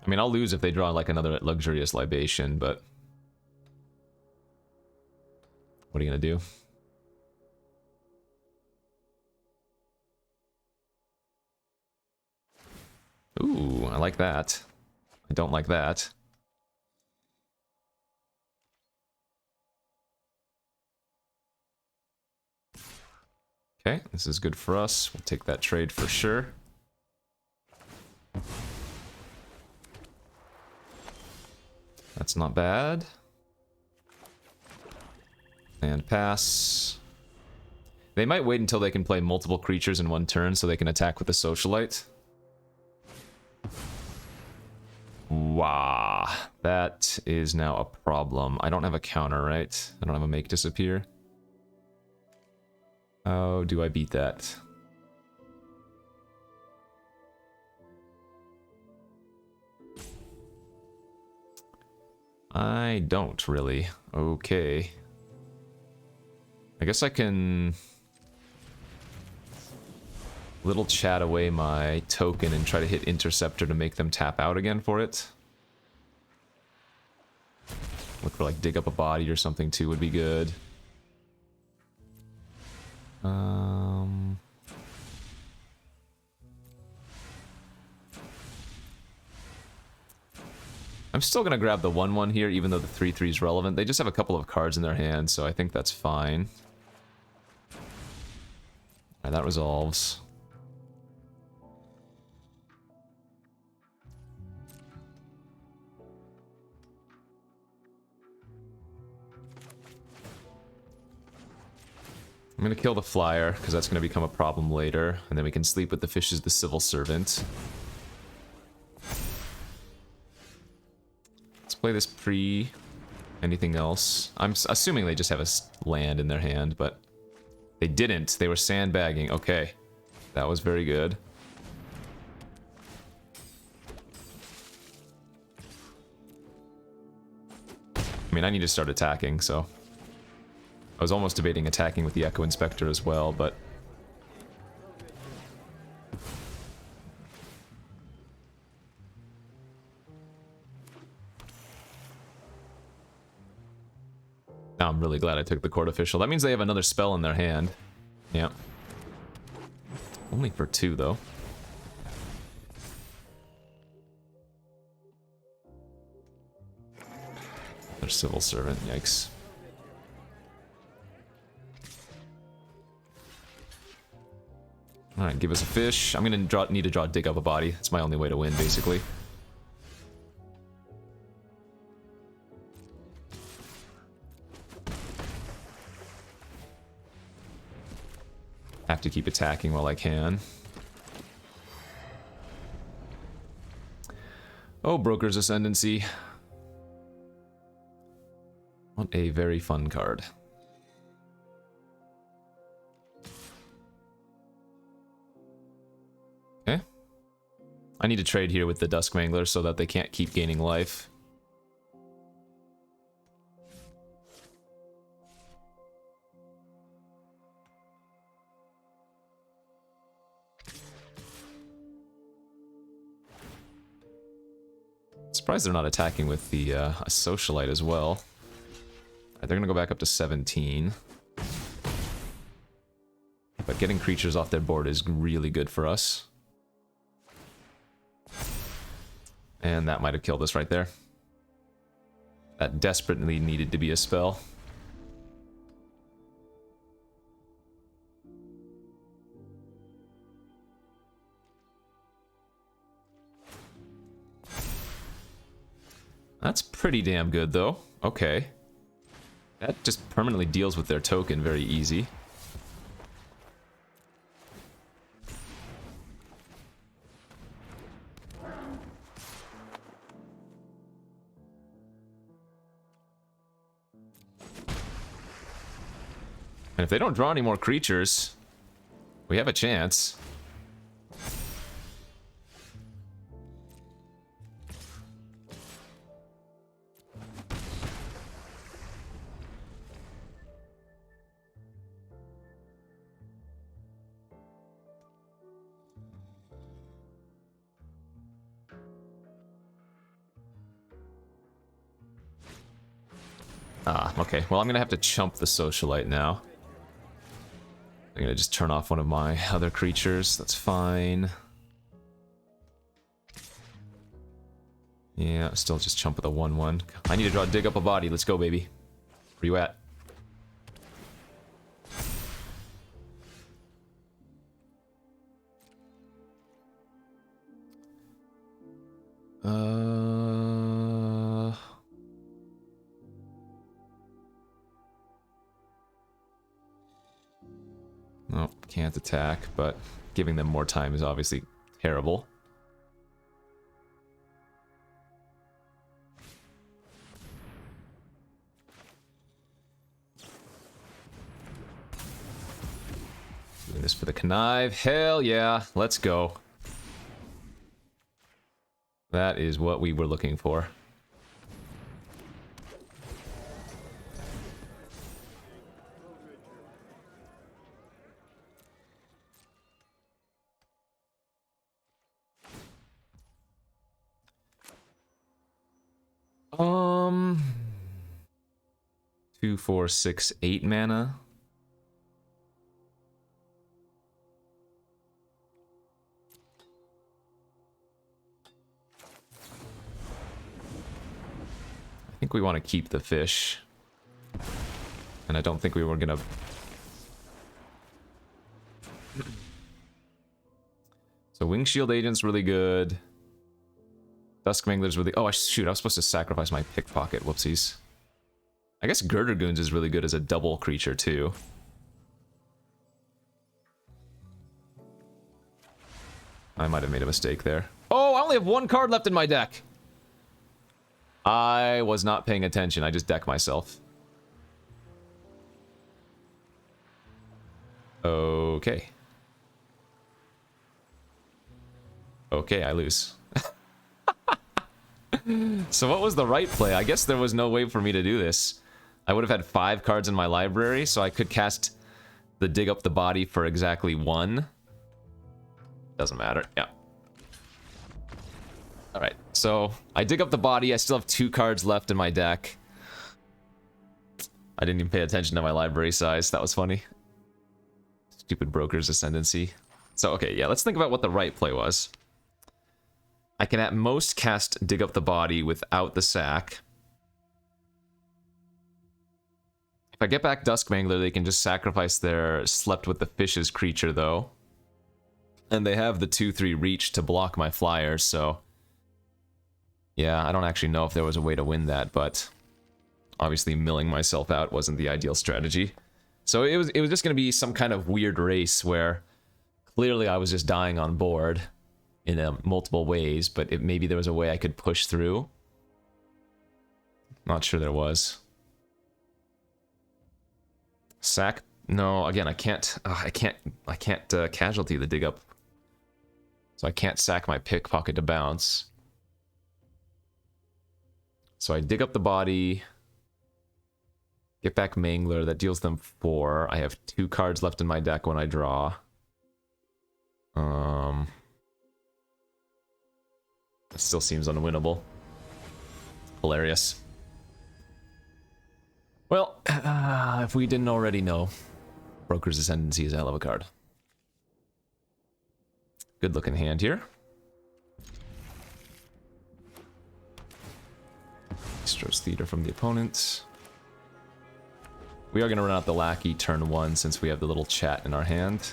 I mean, I'll lose if they draw like another Luxurious Libation, but what are you gonna do? Ooh, I like that. I don't like that. Okay, this is good for us. We'll take that trade for sure. That's not bad. And pass. They might wait until they can play multiple creatures in one turn so they can attack with the Socialite. Wow, that is now a problem. I don't have a counter, right? I don't have a make disappear. How do I beat that? I don't really. Okay. I guess I can little chat away my token and try to hit Interceptor to make them tap out again for it. Look for like dig up a body or something too would be good. I'm still gonna grab the 1/1 here, even though the 3/3 is relevant. They just have a couple of cards in their hand, so I think that's fine. Alright, that resolves. I'm gonna kill the flyer, because that's gonna become a problem later, and then we can sleep with the fish as the Civil Servant. Let's play this pre anything else. I'm assuming they just have a land in their hand, but they didn't. They were sandbagging. Okay, that was very good. I mean, I need to start attacking, so I was almost debating attacking with the Echo Inspector as well, but now I'm really glad I took the Court Official. That means they have another spell in their hand. Yeah. Only for 2, though. Their civil servant, yikes. Alright, give us a fish. I'm gonna need to dig up a body. It's my only way to win, basically. Have to keep attacking while I can. Oh, Broker's Ascendancy. What a very fun card. Okay. I need to trade here with the Dusk Mangler so that they can't keep gaining life. Surprised they're not attacking with the a Socialite as well. They're gonna go back up to 17. But getting creatures off their board is really good for us. And that might have killed us right there. That desperately needed to be a spell. That's pretty damn good, though. Okay. That just permanently deals with their token very easy. And if they don't draw any more creatures, we have a chance. Ah, okay. Well, I'm gonna have to chump the Socialite now. I'm gonna just turn off one of my other creatures. That's fine. Yeah, still just chump with a 1/1. I need to dig up a body. Let's go, baby. Where you at? Nope, can't attack, but giving them more time is obviously terrible. Doing this for the connive. Hell yeah, let's go. That is what we were looking for. Um, 2, 4, 6, 8 mana. I think we want to keep the fish. And I don't think we were gonna... So Wingshield Agent's really good. Dusk Mangler's really... Oh, shoot, I was supposed to sacrifice my Pickpocket. Whoopsies. I guess Girder Goons is really good as a double creature, too. I might have made a mistake there. Oh, I only have 1 card left in my deck! I was not paying attention. I just deck myself. Okay. Okay, I lose. So what was the right play? I guess there was no way for me to do this. I would have had 5 cards in my library, so I could cast the Dig Up the Body for exactly 1. Doesn't matter. Yeah. Alright, so I dig up the body. I still have 2 cards left in my deck. I didn't even pay attention to my library size. That was funny. Stupid Broker's Ascendancy. So, okay, yeah, let's think about what the right play was. I can at most cast Dig Up the Body without the sack. If I get back Duskmangler, they can just sacrifice their Slept with the Fishes creature, though. And they have the 2/3 reach to block my flyers, so... yeah, I don't actually know if there was a way to win that, but... obviously milling myself out wasn't the ideal strategy. So it was just going to be some kind of weird race where... clearly I was just dying on board in multiple ways, but maybe there was a way I could push through. Not sure there was. Sack? No, again, I can't casualty the Dig Up. So I can't sack my Pickpocket to bounce. So I Dig Up the Body. Get back Mangler, that deals them 4. I have 2 cards left in my deck when I draw. It still seems unwinnable. Hilarious. Well, if we didn't already know, Broker's Ascendancy is a hell of a card. Good looking hand here. Extras Theater from the opponent. We are going to run out the Lackey turn 1 since we have the little chat in our hand.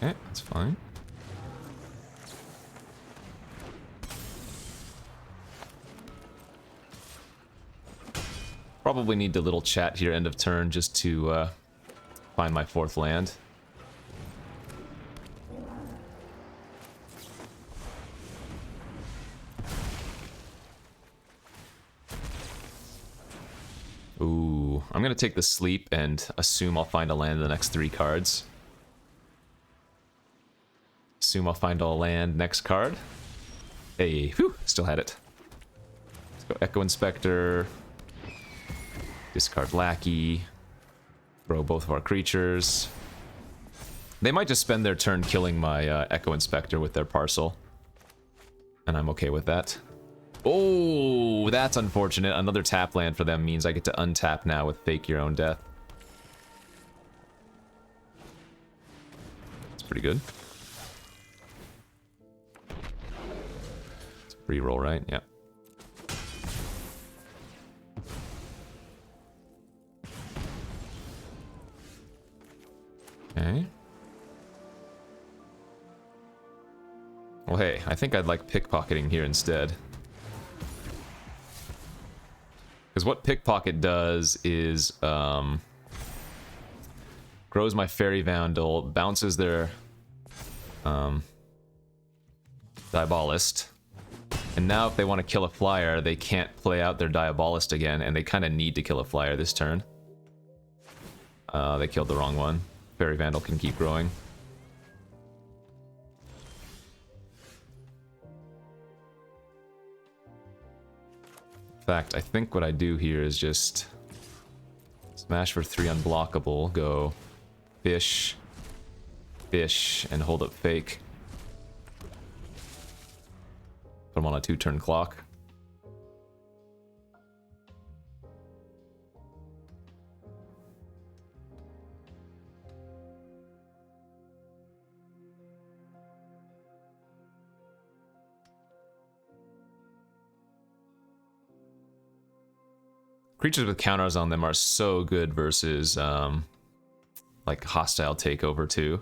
Okay, that's fine. Probably need the little chat here end of turn just to find my 4th land. Ooh, I'm gonna take the sleep and assume I'll find a land in the next 3 cards. Assume I'll find a land next card. Hey, whew, still had it. Let's go Echo Inspector. Discard Lackey. Throw both of our creatures. They might just spend their turn killing my Echo Inspector with their parcel. And I'm okay with that. Oh, that's unfortunate. Another tap land for them means I get to untap now with Fake Your Own Death. It's pretty good. It's a reroll, right? Yeah. Okay. Well, hey, I think I'd like pickpocketing here instead. Because what Pickpocket does is, grows my Fairy Vandal, bounces their, Diabolist. And now if they want to kill a flyer, they can't play out their Diabolist again, and they kind of need to kill a flyer this turn. They killed the wrong one. Fairy Vandal can keep growing. In fact, I think what I do here is just smash for 3 unblockable, go fish, fish, and hold up Fake. Put them on a 2-turn clock. Creatures with counters on them are so good versus, like, hostile takeover, too.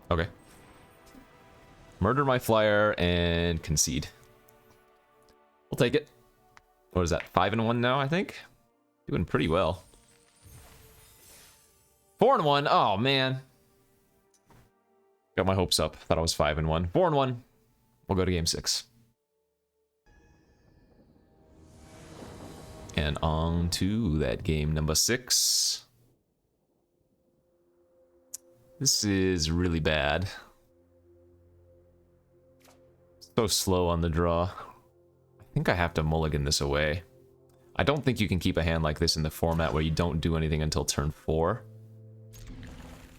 Okay. Murder my flyer and concede. We'll take it. What is that? 5-1 now, I think? Doing pretty well. 4-1. Oh, man. Got my hopes up. Thought I was 5-1. 4-1. We'll go to game 6. And on to that game number 6. This is really bad. So slow on the draw. I think I have to mulligan this away. I don't think you can keep a hand like this in the format where you don't do anything until turn 4.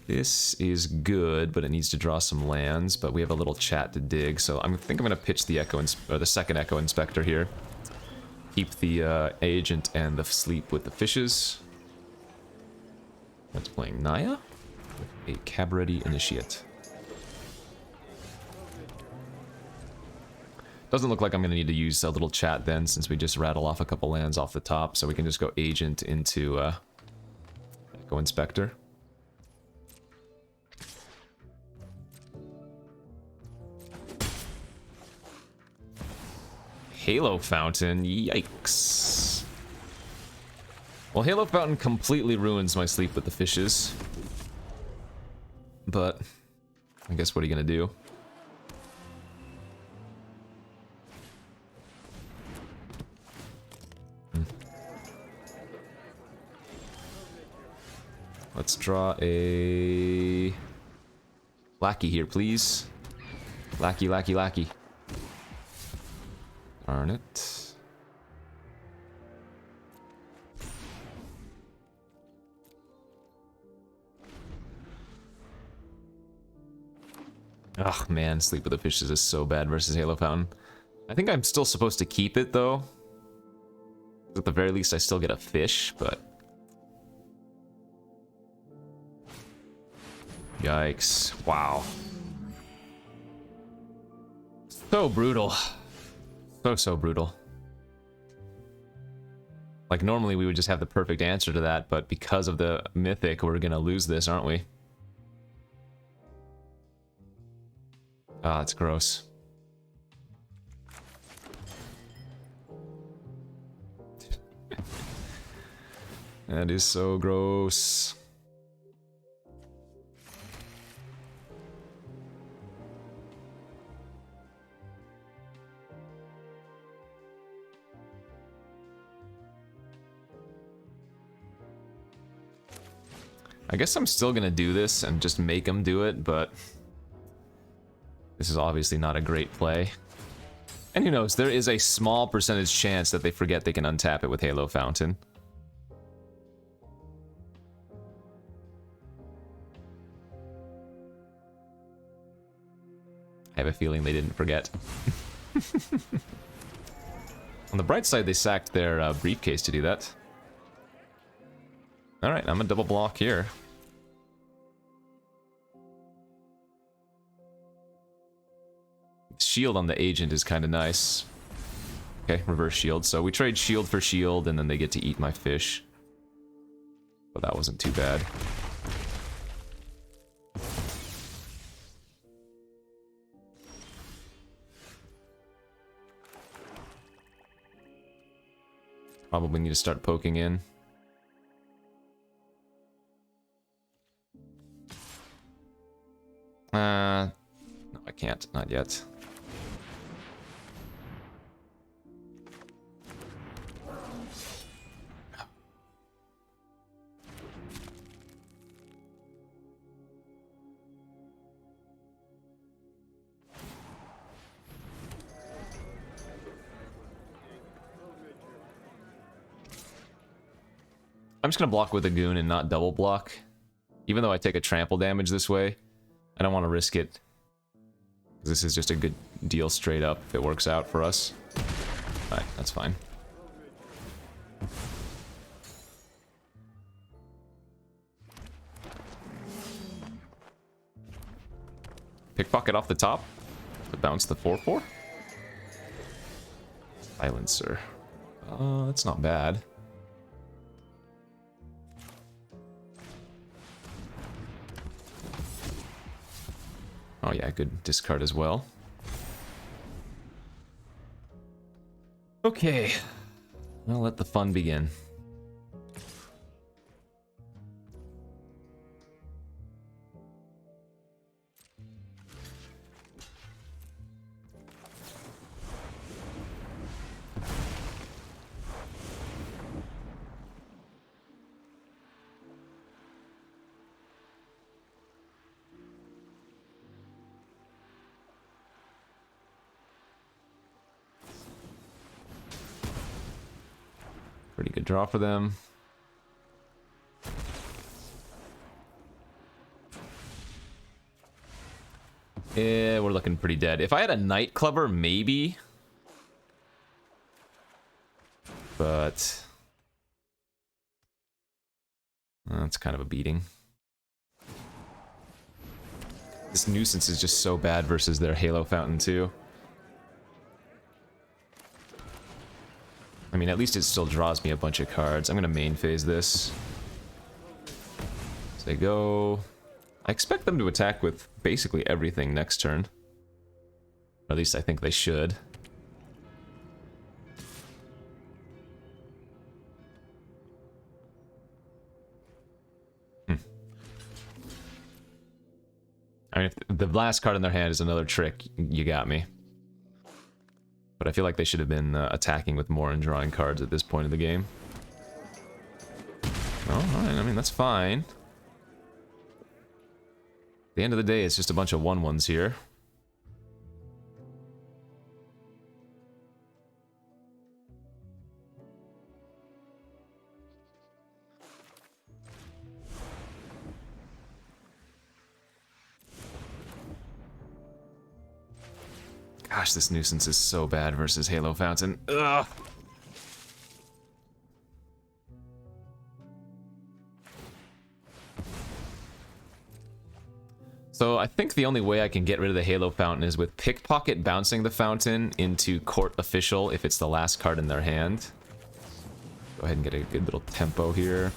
This is good, but it needs to draw some lands, but we have a little chat to dig, so I think I'm going to pitch the the second Echo Inspector here. Keep the Agent and the Sleep with the fishes. That's playing Naya with a Cabaret Initiate. Doesn't look like I'm going to need to use a little chat then, since we just rattle off a couple lands off the top, so we can just go Agent into Echo Inspector. Halo Fountain, yikes. Well, Halo Fountain completely ruins my Sleep with the Fishes. But, I guess what are you gonna do? Let's draw a... Lackey here, please. Lackey, lackey, lackey. Darn it. Ugh, man, Sleep with the Fishes is so bad versus Halo Fountain. I think I'm still supposed to keep it, though. At the very least, I still get a fish, but... Yikes. Wow. So brutal. So brutal. Like, normally we would just have the perfect answer to that, but because of the Mythic, we're gonna lose this, aren't we? Ah, that's gross. That is so gross. I guess I'm still gonna do this and just make them do it, but this is obviously not a great play. And who knows, there is a small percentage chance that they forget they can untap it with Halo Fountain. I have a feeling they didn't forget. On the bright side, they sacked their briefcase to do that. Alright, I'm a double block here. Shield on the Agent is kind of nice. Okay, reverse shield. So we trade shield for shield, and then they get to eat my fish. But that wasn't too bad. Probably need to start poking in. No, I can't. Not yet. I'm just gonna block with a goon and not double block. Even though I take a trample damage this way, I don't want to risk it. This is just a good deal straight up if it works out for us. Alright, that's fine. Pickpocket off the top to bounce the 4/4. Silencer. That's not bad. Oh yeah, good discard as well. Okay, well, let the fun begin. Pretty good draw for them. Yeah, we're looking pretty dead. If I had a Night Clubber, maybe. But that's kind of a beating. This Nuisance is just so bad versus their Halo Fountain, too. I mean, at least it still draws me a bunch of cards. I'm going to main phase this. So they go... I expect them to attack with basically everything next turn. Or at least I think they should. I mean, if the last card in their hand is another trick, you got me. But I feel like they should have been attacking with more and drawing cards at this point of the game. Oh, alright, I mean, that's fine. At the end of the day, it's just a bunch of 1/1s here. Gosh, this Nuisance is so bad versus Halo Fountain. Ugh! So I think the only way I can get rid of the Halo Fountain is with Pickpocket bouncing the Fountain into Court Official if it's the last card in their hand. Go ahead and get a good little tempo here.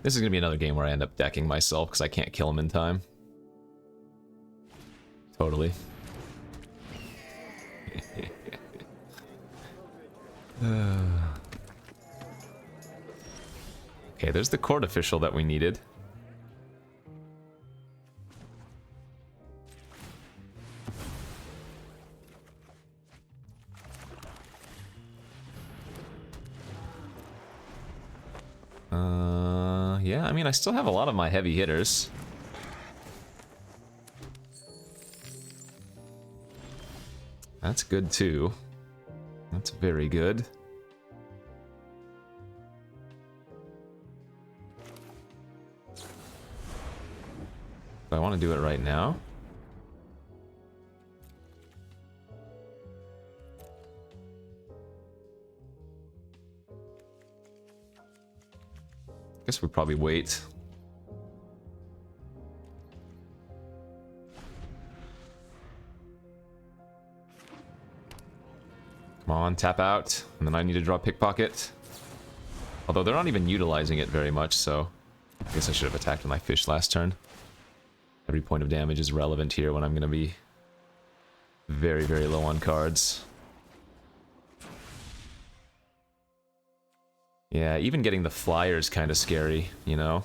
This is going to be another game where I end up decking myself because I can't kill him in time. Totally. Okay, there's the court official that we needed. Yeah, I mean, I still have a lot of my heavy hitters. That's good, too. That's very good. Do I want to do it right now? Guess we'll probably wait. Come on, tap out. And then I need to draw Pickpocket. Although they're not even utilizing it very much, so I guess I should have attacked with my fish last turn. Every point of damage is relevant here when I'm going to be very, very low on cards. Yeah, even getting the flyer is kind of scary, you know?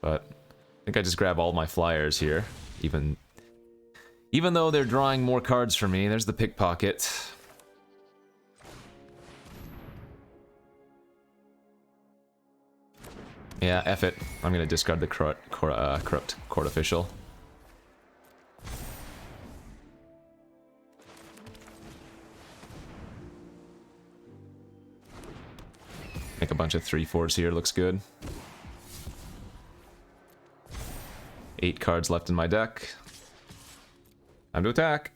But I think I just grab all my flyers here, even though they're drawing more cards for me. There's the Pickpocket. Yeah, F it. I'm gonna discard the corrupt court official. Make a bunch of 3/4s here, looks good. 8 cards left in my deck. Time to attack.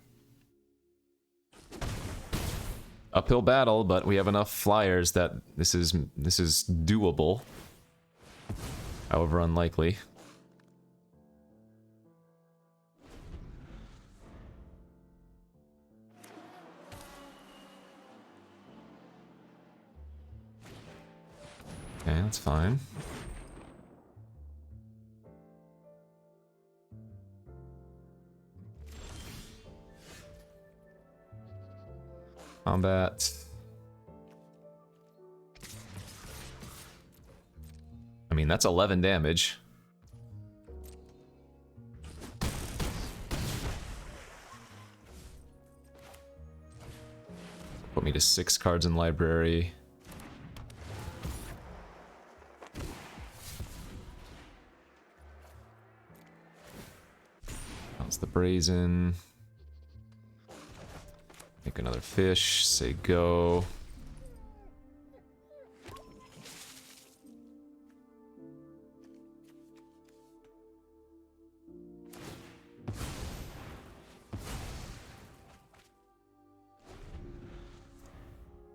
Uphill battle, but we have enough flyers that this is doable. However unlikely. Okay, that's fine. Combat. That's 11 damage. Put me to 6 cards in library. That's the brazen. Make another fish. Say go.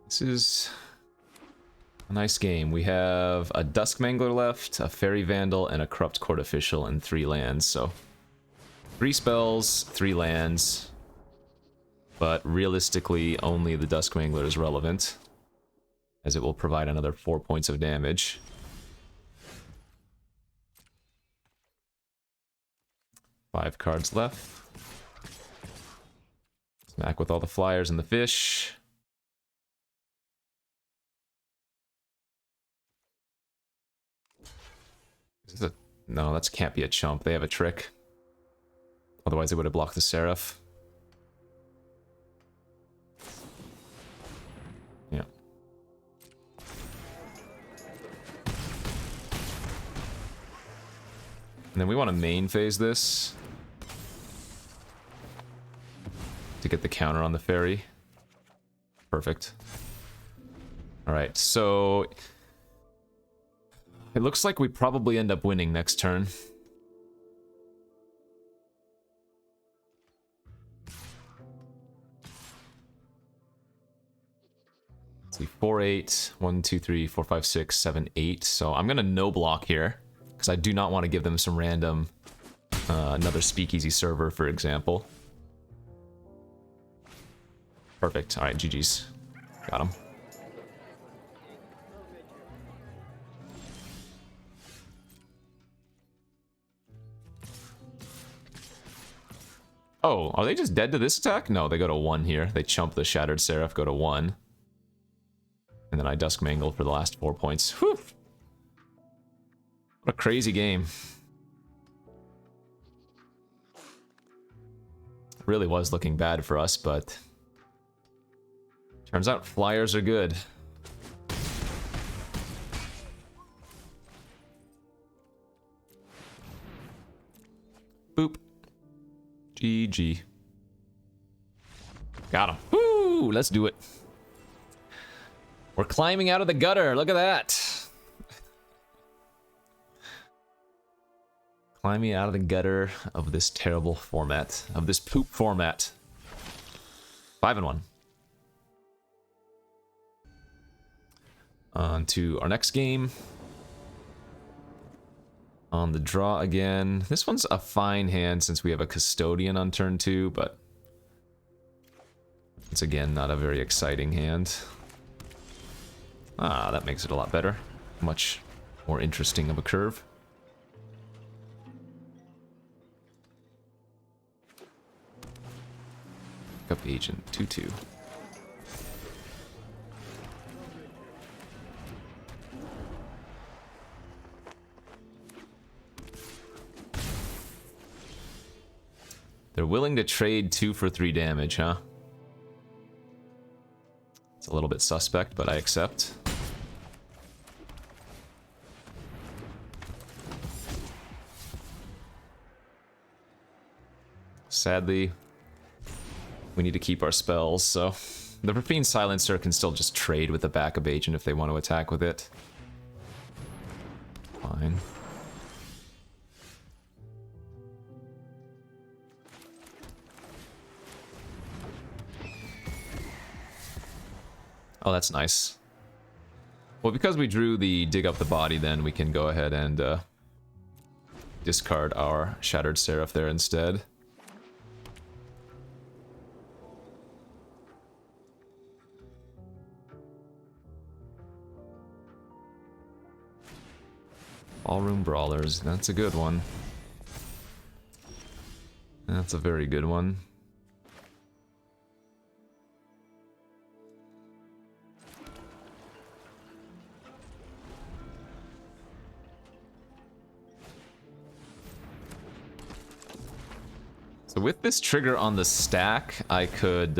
This is a nice game. We have a Duskmangler left, a Fairy Vandal, and a Corrupt Court Official, and 3 lands. So 3 spells, 3 lands. But realistically, only the Duskmangler is relevant, as it will provide another 4 points of damage. Five cards left. Smack with all the flyers and the fish. No, that can't be a chump. They have a trick. Otherwise, they would have blocked the Seraph. Yeah. And then we want to main phase this to get the counter on the fairy. Perfect. Alright, so it looks like we probably end up winning next turn. Let's see, 4, 8, 1, 2, 3, 4, 5, 6, 7, 8. So I'm gonna no block here, because I do not want to give them some random, another speakeasy server, for example. Perfect. Alright, GG's. Got him. Oh, are they just dead to this attack? No, they go to 1 here. They chump the Shattered Seraph, go to 1. And then I Duskmangle for the last 4 points. Whew! What a crazy game. Really was looking bad for us, but turns out flyers are good. Boop. GG. Got him. Woo! Let's do it. We're climbing out of the gutter. Look at that. Climbing out of the gutter of this terrible format. Of this poop format. 5-1. On to our next game. On the draw again. This one's a fine hand since we have a Custodian on turn 2, but it's again not a very exciting hand. Ah, that makes it a lot better. Much more interesting of a curve. Pick up Agent 2/2. They're willing to trade 2 for 3 damage, huh? It's a little bit suspect, but I accept. Sadly, we need to keep our spells, so the Rapine Silencer can still just trade with the backup agent if they want to attack with it. Fine. Oh, that's nice. Well, because we drew the Dig Up the Body, then we can go ahead and discard our Shattered Seraph there instead. Ballroom Brawlers, that's a good one. That's a very good one. So with this trigger on the stack, I could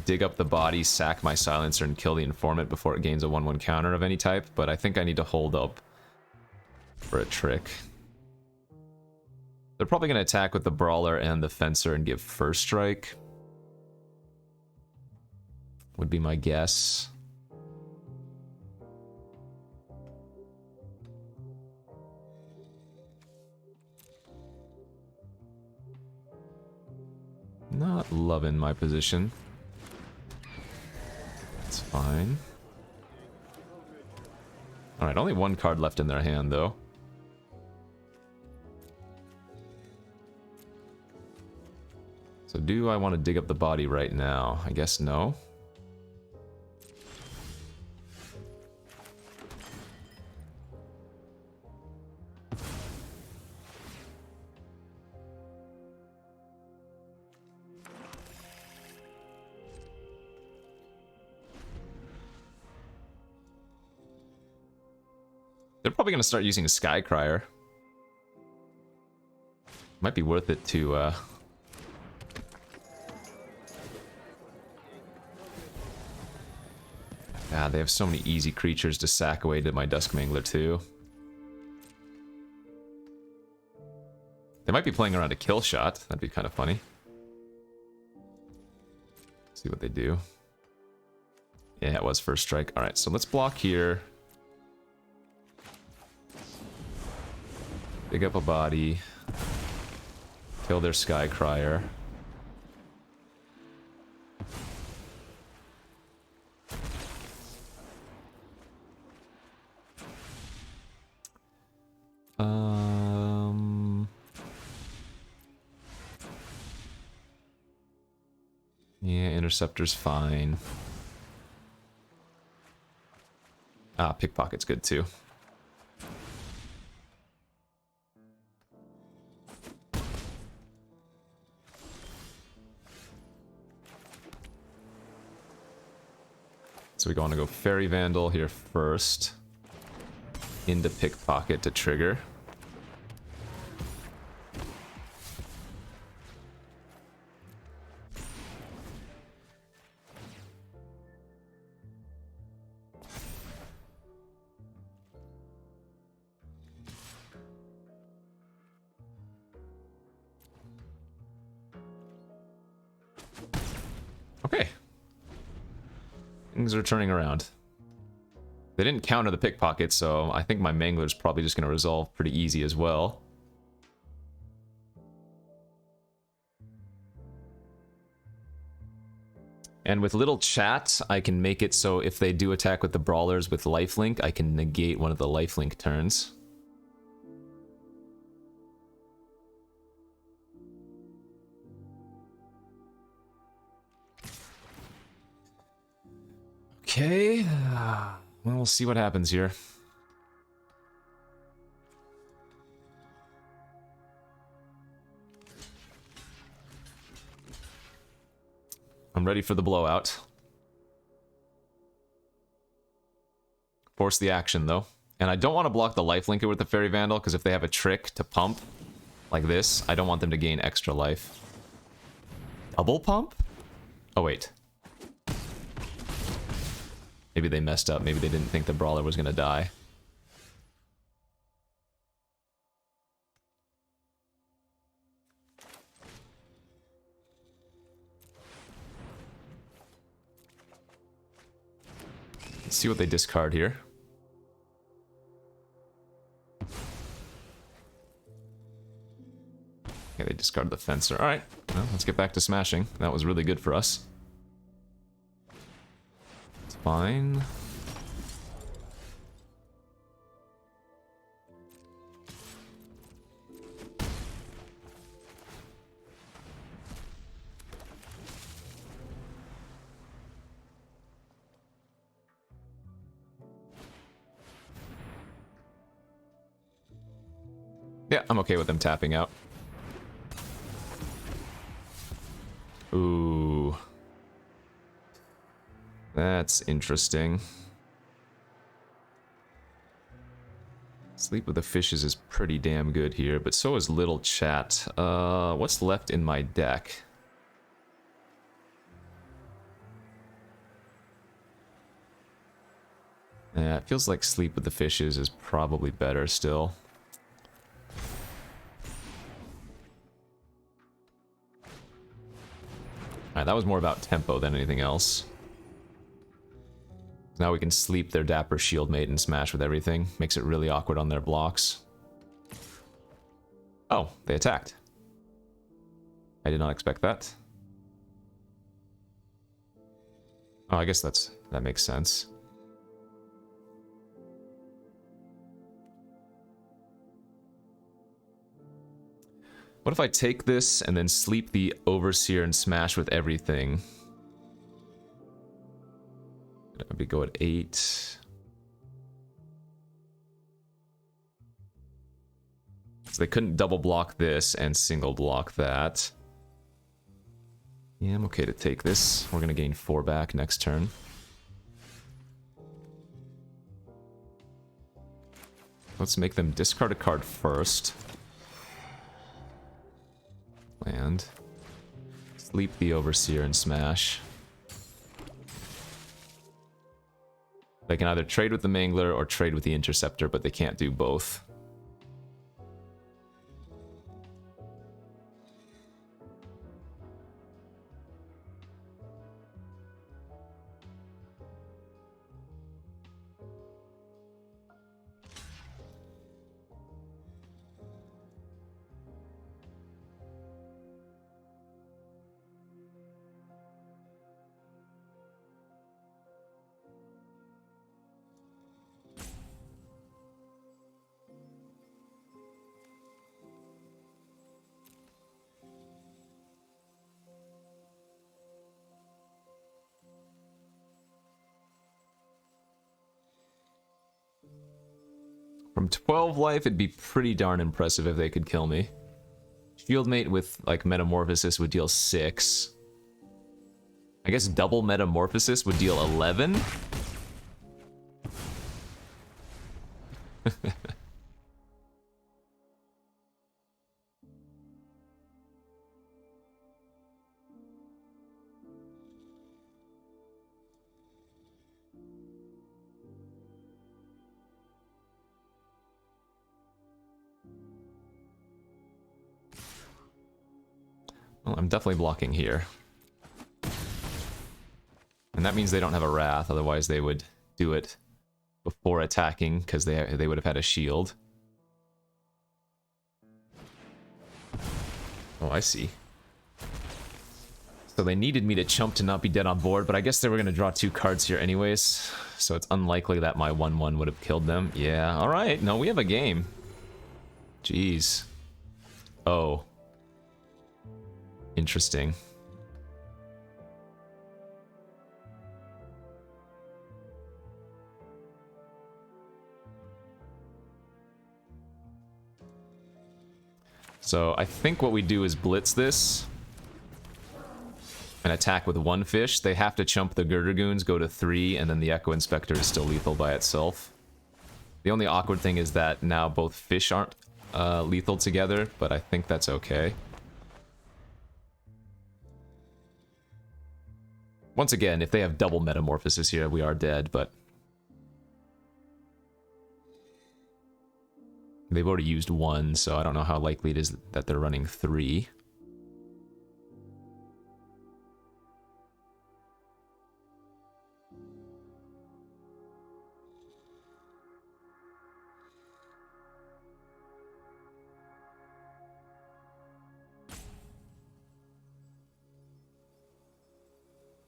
dig up the body, sack my silencer, and kill the informant before it gains a 1/1 counter of any type, but I think I need to hold up for a trick. They're probably going to attack with the brawler and the fencer and give first strike. Would be my guess. Not loving my position. It's fine. Alright, only one card left in their hand, though. So do I want to dig up the body right now? I guess no. They're probably going to start using Skycrier. Might be worth it to, they have so many easy creatures to sack away to my Dusk Mangler, too. They might be playing around a kill shot. That'd be kind of funny. See what they do. Yeah, it was first strike. Alright, so let's block here. Dig up a body. Kill their Skycrier. Yeah, Interceptor's fine. Ah, Pickpocket's good too. So we want to go Fairy Vandal here first. Into Pickpocket to trigger. Okay. Things are turning around. They didn't counter the Pickpocket, so I think my Mangler's probably just going to resolve pretty easy as well. And with little chat, I can make it so if they do attack with the Brawlers with lifelink, I can negate one of the lifelink turns. Okay, well, we'll see what happens here. I'm ready for the blowout. Force the action, though. And I don't want to block the lifelinker with the Fairy Vandal, because if they have a trick to pump, like this, I don't want them to gain extra life. Double pump? Oh, wait. Maybe they messed up. Maybe they didn't think the Brawler was going to die. Let's see what they discard here. Okay, they discarded the Fencer. Alright, well, let's get back to smashing. That was really good for us. It's fine. Yeah, I'm okay with them tapping out. Ooh. That's interesting. Sleep with the Fishes is pretty damn good here, but so is Little Chat. What's left in my deck? Yeah, it feels like Sleep with the Fishes is probably better still. Alright, that was more about tempo than anything else. Now we can sleep their Dapper Shieldmate and smash with everything. Makes it really awkward on their blocks. Oh, they attacked. I did not expect that. Oh, I guess that makes sense. What if I take this and then sleep the Overseer and smash with everything? Maybe go at 8. So they couldn't double block this and single block that. Yeah, I'm okay to take this. We're gonna gain 4 back next turn. Let's make them discard a card first. Land. Sleep the Overseer and smash. They can either trade with the Mangler or trade with the Interceptor, but they can't do both. From 12 life, it'd be pretty darn impressive if they could kill me. Shieldmate with, like, Metamorphosis would deal 6. I guess double Metamorphosis would deal 11? Well, I'm definitely blocking here. And that means they don't have a Wrath, otherwise they would do it before attacking, because they would have had a shield. Oh, I see. So they needed me to chump to not be dead on board, but I guess they were going to draw 2 cards here anyways, so it's unlikely that my 1/1 would have killed them. Yeah, alright, no, we have a game. Jeez. Oh. Interesting. So I think what we do is blitz this and attack with 1 fish. They have to chump the Girder Goons, go to 3, and then the Echo Inspector is still lethal by itself. The only awkward thing is that now both fish aren't lethal together, but I think that's okay. Once again, if they have double Metamorphosis here, we are dead, but they've already used 1, so I don't know how likely it is that they're running 3.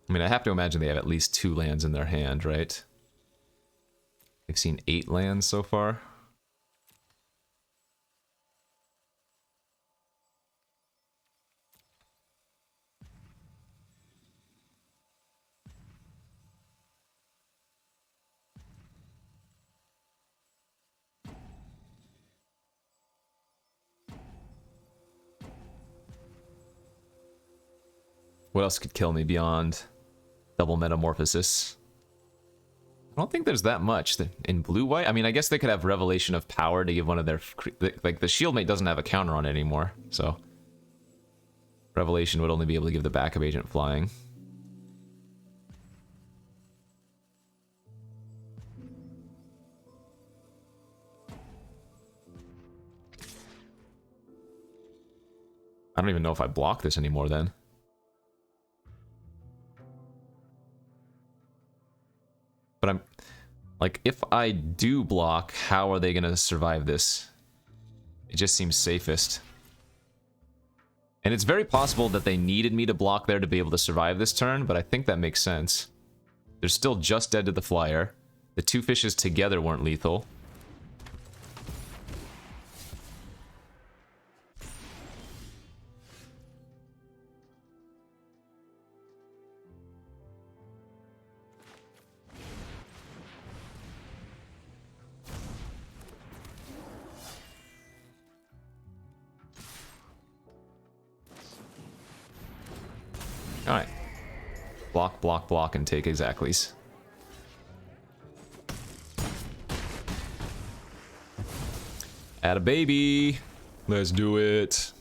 I mean, I have to imagine they have at least 2 lands in their hand, right? They've seen 8 lands so far. What else could kill me beyond double Metamorphosis? I don't think there's that much in blue-white. I mean, I guess they could have Revelation of Power to give one of their... Like, the Shieldmate doesn't have a counter on it anymore, so... Revelation would only be able to give the backup agent flying. I don't even know if I block this anymore then. But I'm... Like, if I do block, how are they going to survive this? It just seems safest. And it's very possible that they needed me to block there to be able to survive this turn, but I think that makes sense. They're still just dead to the flyer. The two fishes together weren't lethal. Alright. Block, block, block, and take exactlies. Add a baby. Let's do it.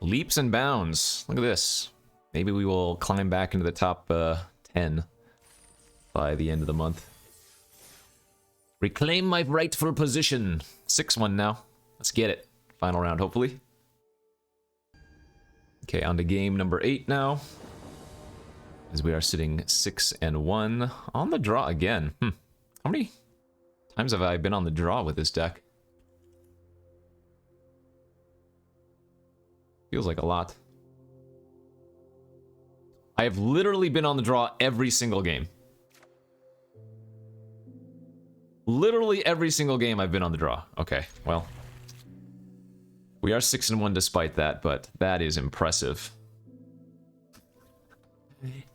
Leaps and bounds. Look at this. Maybe we will climb back into the top 10 by the end of the month. Reclaim my rightful position. 6-1 now. Let's get it. Final round, hopefully. Okay, on to game number 8 now. As we are sitting 6-1 on the draw again. How many times have I been on the draw with this deck? Feels like a lot. I have literally been on the draw every single game. Literally every single game I've been on the draw. Okay, well. We are 6-1 despite that, but that is impressive.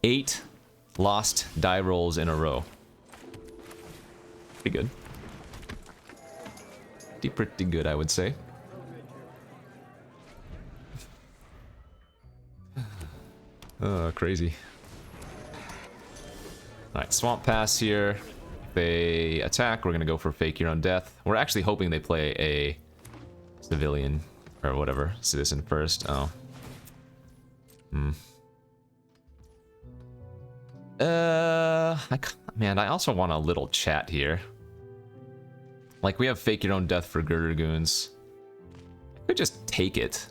8 lost die rolls in a row. Pretty good. Pretty good, I would say. Oh, crazy. Alright, Swamp Pass here. If they attack, we're gonna go for Fake Your Own Death. We're actually hoping they play a civilian, or whatever, citizen first. Oh. Man, I also want a little chat here. Like, we have Fake Your Own Death for Girder Goons. I could just take it.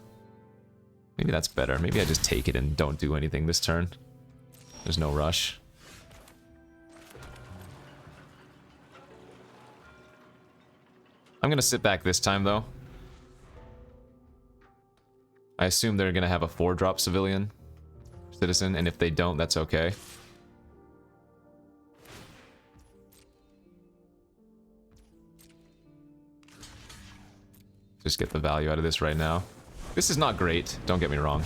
Maybe that's better. Maybe I just take it and don't do anything this turn. There's no rush. I'm gonna sit back this time, though. I assume they're gonna have a 4-drop civilian citizen, and if they don't, that's okay. Just get the value out of this right now. This is not great, don't get me wrong.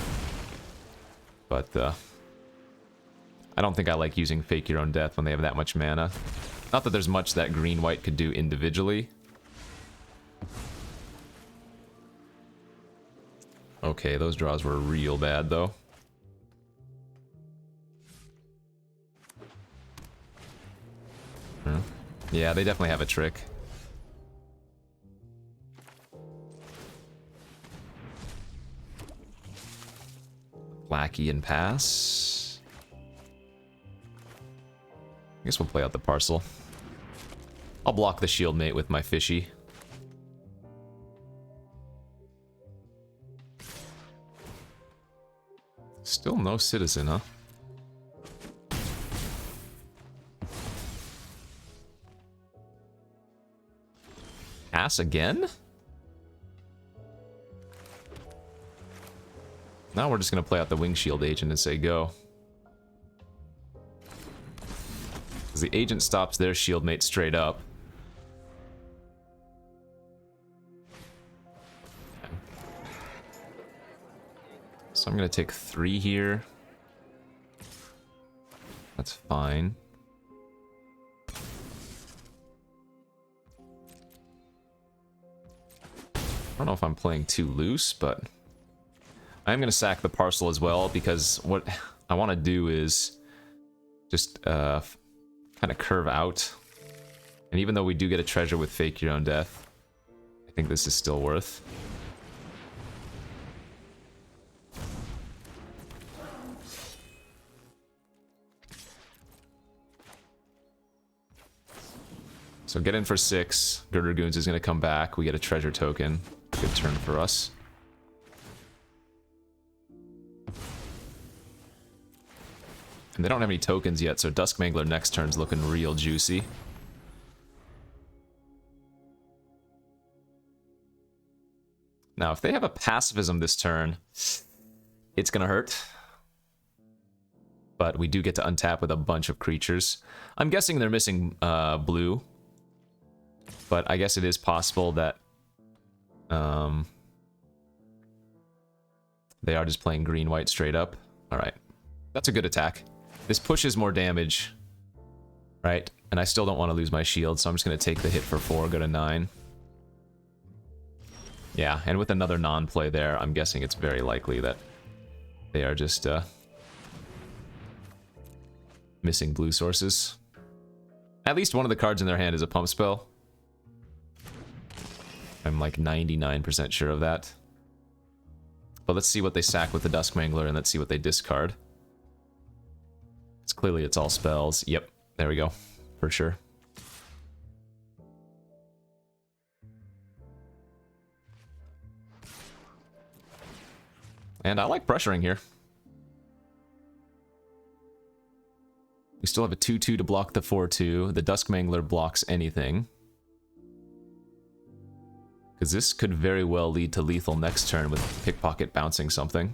But, I don't think I like using Fake Your Own Death when they have that much mana. Not that there's much that green-white could do individually. Okay, those draws were real bad, though. Yeah, they definitely have a trick. Lackey and pass. I guess we'll play out the parcel. I'll block the shield mate with my fishy. Still no citizen, huh? Pass again? Now we're just gonna play out the Wing Shield agent and say go. Because the agent stops their shield mate straight up. Okay. So I'm gonna take 3 here. That's fine. I don't know if I'm playing too loose, but I'm going to sack the parcel as well, because what I want to do is just kind of curve out. And even though we do get a treasure with Fake Your Own Death, I think this is still worth. So get in for 6. Good Dragoons is going to come back. We get a treasure token. Good turn for us. And they don't have any tokens yet, so Duskmangler next turn's looking real juicy. Now, if they have a pacifism this turn, it's going to hurt. But we do get to untap with a bunch of creatures. I'm guessing they're missing blue. But I guess it is possible that they are just playing green-white straight up. Alright. That's a good attack. This pushes more damage. Right? And I still don't want to lose my shield, so I'm just going to take the hit for 4, go to 9. Yeah, and with another non-play there, I'm guessing it's very likely that they are just missing blue sources. At least one of the cards in their hand is a pump spell. I'm like 99% sure of that. But let's see what they sack with the Duskmangler, and let's see what they discard. It's clearly it's all spells. Yep, there we go. For sure. And I like pressuring here. We still have a 2/2 to block the 4/2. The Duskmangler blocks anything. Because this could very well lead to lethal next turn with Pickpocket bouncing something.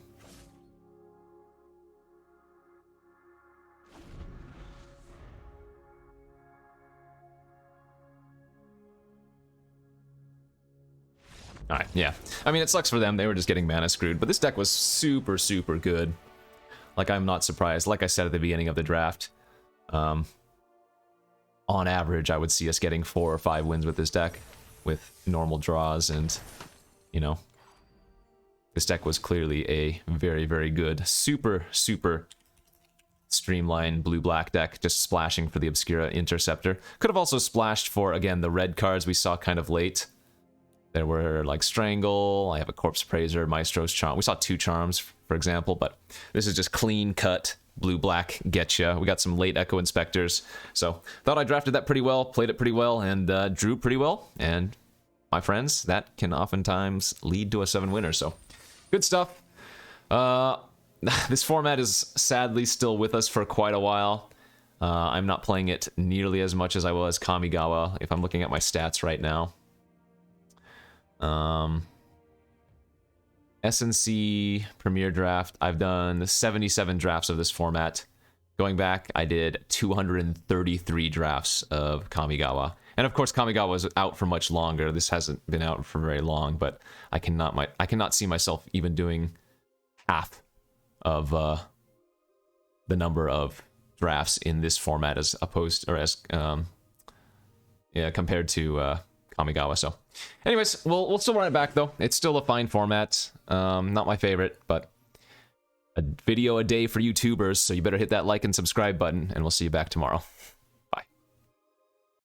Alright, yeah. I mean, it sucks for them. They were just getting mana screwed. But this deck was super, super good. Like, I'm not surprised. Like I said at the beginning of the draft, on average, I would see us getting 4 or 5 wins with this deck. With normal draws, and, you know, this deck was clearly a very, very good, super, super streamlined blue-black deck, just splashing for the Obscura Interceptor. Could have also splashed for, again, the red cards we saw kind of late. There were, like, Strangle, I have a Corpse Praiser, Maestro's Charm. We saw 2 Charms, for example, but this is just clean-cut blue-black getcha. We got some late Echo Inspectors, so thought I drafted that pretty well, played it pretty well, and drew pretty well, and my friends, that can oftentimes lead to a 7-winner, so good stuff. This format is sadly still with us for quite a while. I'm not playing it nearly as much as I was Kamigawa, if I'm looking at my stats right now. SNC Premier Draft, I've done 77 drafts of this format. Going back, I did 233 drafts of Kamigawa. And of course, Kamigawa was out for much longer. This hasn't been out for very long, but I cannot see myself even doing half of the number of drafts in this format as opposed, or as compared to Kamigawa. So anyways, we'll still run it back though. It's still a fine format. Not my favorite, but a video a day for YouTubers, so you better hit that like and subscribe button, and we'll see you back tomorrow.